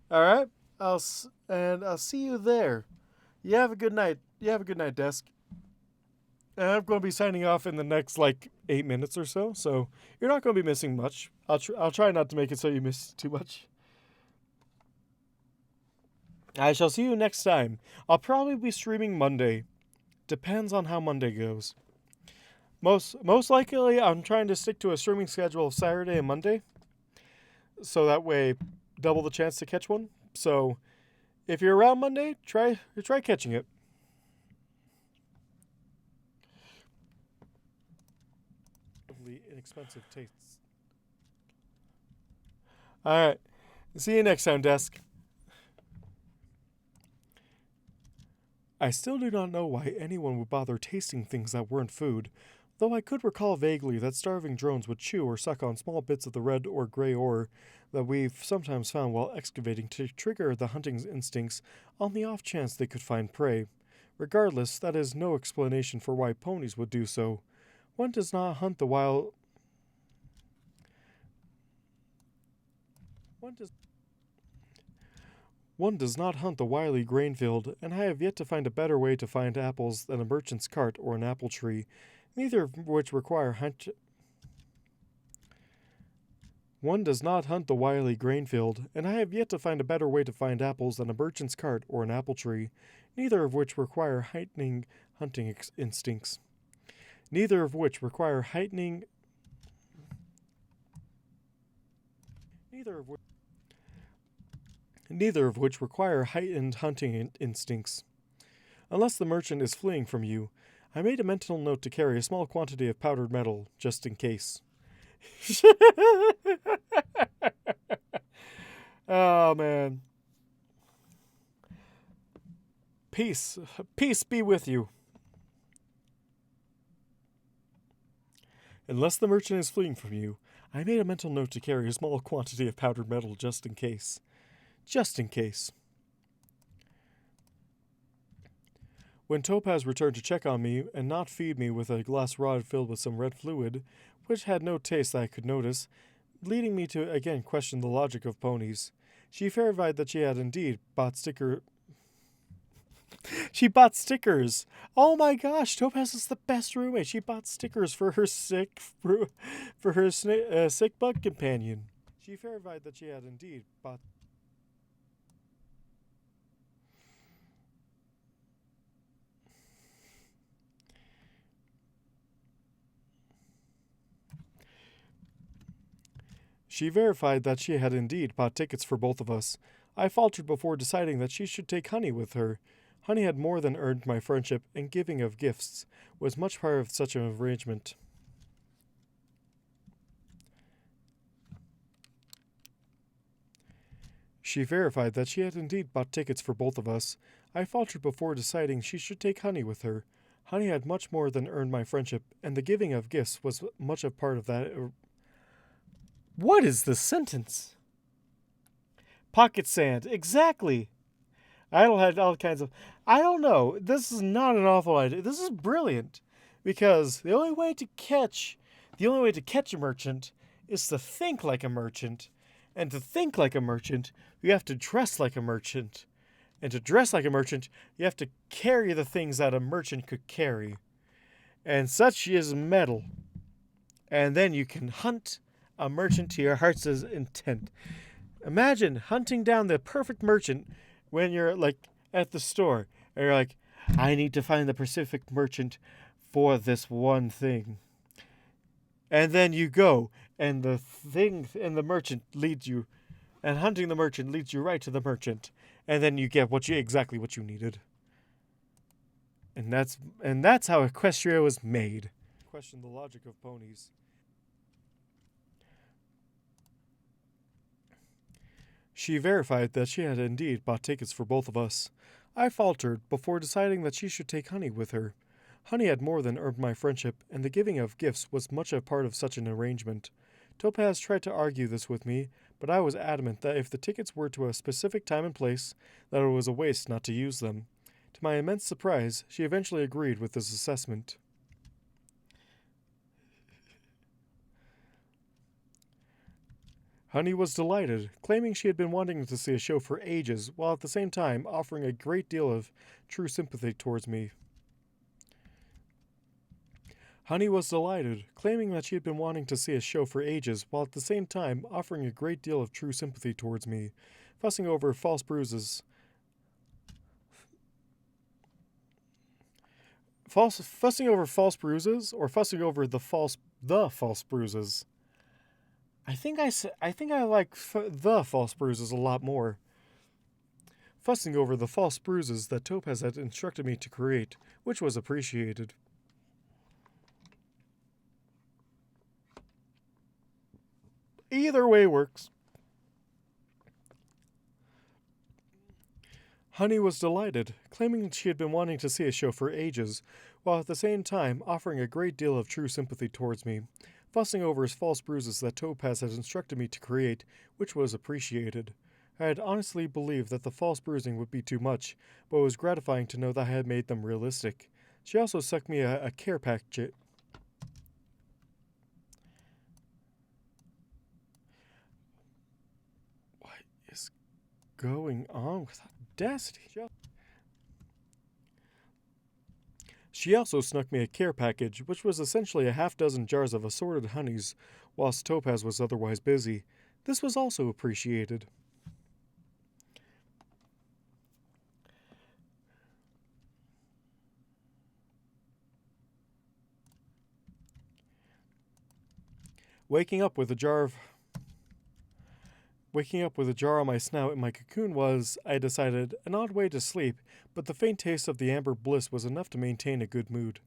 All right, I'll see you there. You have a good night. Desk. And I'm going to be signing off in the next 8 minutes or so, so you're not going to be missing much. I'll try not to make it so you miss too much. I shall see you next time. I'll probably be streaming Monday. Depends on how Monday goes. Most likely, I'm trying to stick to a streaming schedule of Saturday and Monday, so that way, double the chance to catch one. So, if you're around Monday, try catching it. Inexpensive tastes. All right. See you next time, Desk. I still do not know why anyone would bother tasting things that weren't food, though I could recall vaguely that starving drones would chew or suck on small bits of the red or gray ore that we've sometimes found while excavating to trigger the hunting instincts on the off chance they could find prey. Regardless, that is no explanation for why ponies would do so. One does not hunt the wild. One does not hunt the wily grain field, and I have yet to find a better way to find apples than a merchant's cart or an apple tree, neither of which require One does not hunt the wily grain field, and I have yet to find a better way to find apples than a merchant's cart or an apple tree, neither of which require heightening hunting instincts. Neither of which require heightening. Neither of which require heightened hunting instincts. Unless the merchant is fleeing from you, I made a mental note to carry a small quantity of powdered metal, just in case. Oh, man. Peace be with you. Unless the merchant is fleeing from you, I made a mental note to carry a small quantity of powdered metal, just in case. Just in case. When Topaz returned to check on me and not feed me with a glass rod filled with some red fluid, which had no taste that I could notice, leading me to again question the logic of ponies, she verified that she had indeed bought She bought stickers. Oh my gosh, Topaz is the best roommate. She bought stickers for her sick bug companion. She verified that she had indeed bought. She verified that she had indeed bought tickets for both of us. I faltered before deciding that she should take Honey with her. Honey had more than earned my friendship, and giving of gifts was much part of such an arrangement. She verified that she had indeed bought tickets for both of us. I faltered before deciding she should take Honey with her. Honey had much more than earned my friendship, and the giving of gifts was much a part of that. What is this sentence? Pocket sand. Exactly. Idle had all kinds of... I don't know. This is not an awful idea. This is brilliant. Because the only way to catch a merchant is to think like a merchant. And to think like a merchant, you have to dress like a merchant. And to dress like a merchant, you have to carry the things that a merchant could carry. And such is metal. And then you can hunt a merchant to your heart's intent. Imagine hunting down the perfect merchant when you're like at the store and you're like, I need to find the Pacific merchant for this one thing. And then you go and the thing and the merchant leads you, and hunting the merchant leads you right to the merchant, and then you get exactly what you needed. And that's how Equestria was made. Question the logic of ponies. She verified that she had indeed bought tickets for both of us. I faltered before deciding that she should take Honey with her. Honey had more than earned my friendship, and the giving of gifts was much a part of such an arrangement. Topaz tried to argue this with me, but I was adamant that if the tickets were to a specific time and place, that it was a waste not to use them. To my immense surprise, she eventually agreed with this assessment. Honey was delighted, claiming she had been wanting to see a show for ages, while at the same time offering a great deal of true sympathy towards me. Honey was delighted, claiming that she had been wanting to see a show for ages, while at the same time offering a great deal of true sympathy towards me, fussing over false bruises. Fussing over false bruises, or fussing over the false bruises. I think I like the false bruises a lot more. Fussing over the false bruises that Topaz had instructed me to create, which was appreciated. Either way works. Honey was delighted, claiming she had been wanting to see a show for ages, while at the same time offering a great deal of true sympathy towards me, fussing over his false bruises that Topaz had instructed me to create, which was appreciated. I had honestly believed that the false bruising would be too much, but it was gratifying to know that I had made them realistic. She also sucked me a care package. What is going on with Audacity? She also snuck me a care package, which was essentially a half-dozen jars of assorted honeys, whilst Topaz was otherwise busy. This was also appreciated. Waking up with a jar on my snout in my cocoon was, I decided, an odd way to sleep, but the faint taste of the amber bliss was enough to maintain a good mood.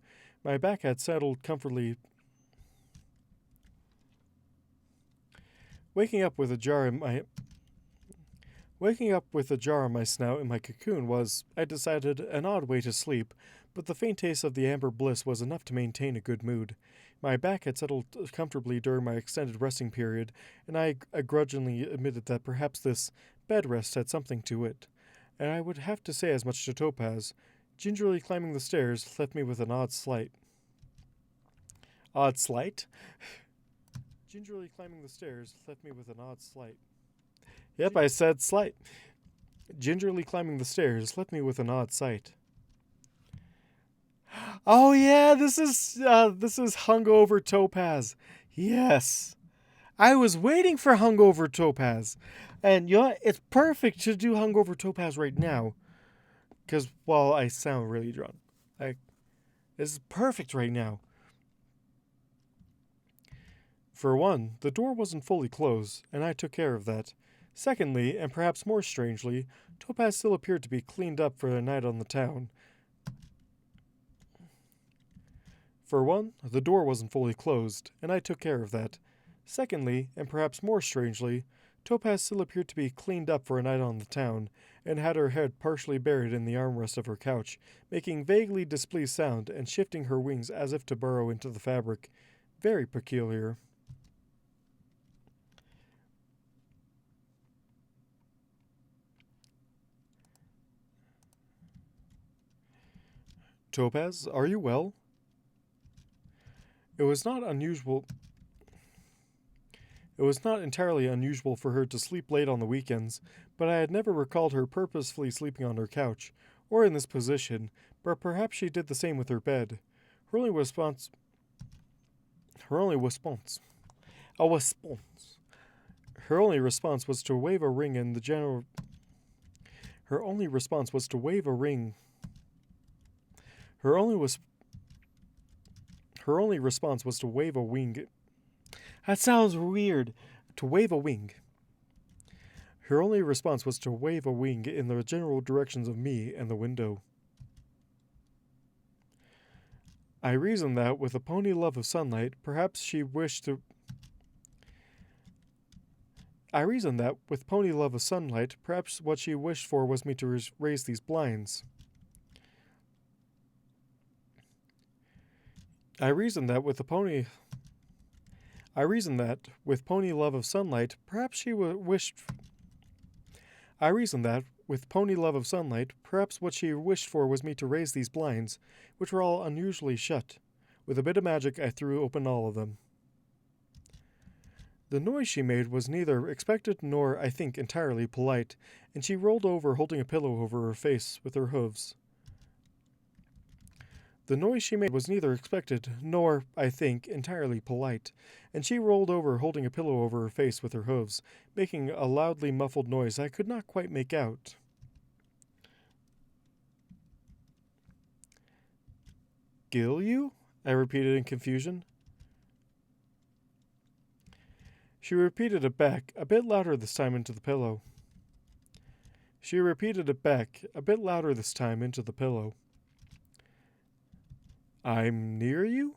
My back had settled comfortably. Waking up with a jar on my snout in my cocoon was, I decided, an odd way to sleep, but the faint taste of the amber bliss was enough to maintain a good mood. My back had settled comfortably during my extended resting period, and I grudgingly admitted that perhaps this bed rest had something to it. And I would have to say as much to Topaz. Gingerly climbing the stairs left me with an odd slight. Odd slight? Gingerly climbing the stairs left me with an odd slight. Yep, I said slight. Gingerly climbing the stairs left me with an odd sight. Oh yeah, this is Hungover Topaz. Yes. I was waiting for Hungover Topaz. And you know, it's perfect to do Hungover Topaz right now. Because, well, I sound really drunk. This is perfect right now. For one, the door wasn't fully closed, and I took care of that. Secondly, and perhaps more strangely, Topaz still appeared to be cleaned up for a night on the town. For one, the door wasn't fully closed, and I took care of that. Secondly, and perhaps more strangely, Topaz still appeared to be cleaned up for a night on the town, and had her head partially buried in the armrest of her couch, making vaguely displeased sound and shifting her wings as if to burrow into the fabric. Very peculiar. Topaz, are you well? It was not unusual. It was not entirely unusual for her to sleep late on the weekends, but I had never recalled her purposefully sleeping on her couch, or in this position, but perhaps she did the same with her bed. Her only response. Her only response was to wave a ring in the general. Her only response was to wave a ring. Her only response was to wave a wing. That sounds weird. To wave a wing. Her only response was to wave a wing in the general directions of me and the window. I reasoned that, with a pony love of sunlight, perhaps she wished to... I reasoned that, with pony love of sunlight, perhaps what she wished for was me to raise these blinds. I reasoned that, with pony love of sunlight, perhaps she wished... I reasoned that, with pony love of sunlight, perhaps what she wished for was me to raise these blinds, which were all unusually shut. With a bit of magic, I threw open all of them. The noise she made was neither expected nor, I think, entirely polite, and she rolled over holding a pillow over her face with her hooves. The noise she made was neither expected nor, I think, entirely polite, and she rolled over holding a pillow over her face with her hooves, making a loudly muffled noise I could not quite make out. "Gill you?" I repeated in confusion. She repeated it back, a bit louder this time into the pillow. "I'm near you?"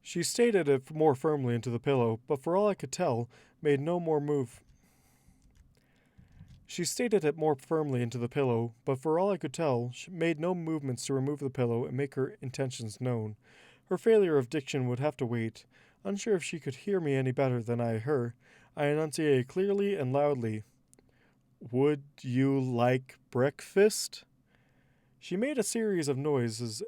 She stated it more firmly into the pillow, but for all I could tell, made no more move. She stated it more firmly into the pillow, but for all I could tell, she made no movements to remove the pillow and make her intentions known. Her failure of diction would have to wait. Unsure if she could hear me any better than I her, I enunciated clearly and loudly. "Would you like breakfast?" She made a series of noises.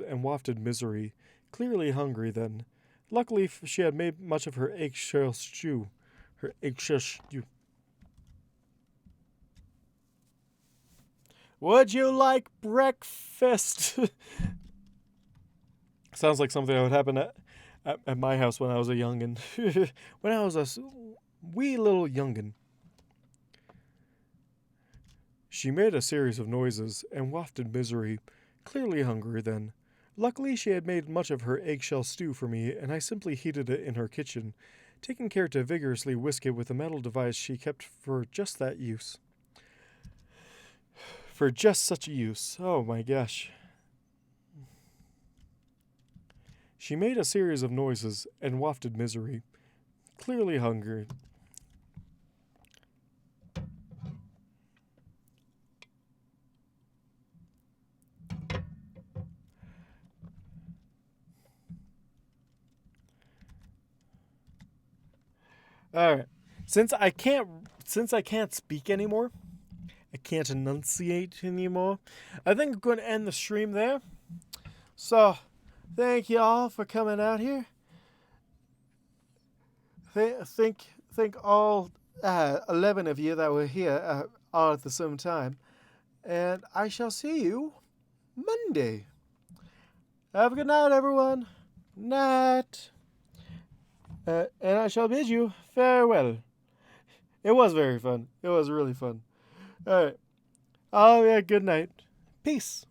And wafted misery. Clearly hungry then. Luckily, she had made much of her eggshell stew. "Would you like breakfast?" Sounds like something that would happen at my house when I was a youngin'. When I was a wee little youngin'. She made a series of noises and wafted misery. Clearly hungry then. Luckily, she had made much of her eggshell stew for me, and I simply heated it in her kitchen, taking care to vigorously whisk it with a metal device she kept for just that use. For just such a use. Oh my gosh. She made a series of noises and wafted misery. Clearly hungry. All right. Since I can't speak anymore, I can't enunciate anymore, I think I'm going to end the stream there. So, thank you all for coming out here. Think all 11 of you that were here all at the same time. And I shall see you Monday. Have a good night, everyone. Night. And I shall bid you farewell. It was very fun. It was really fun. All right. Oh, yeah, good night. Peace.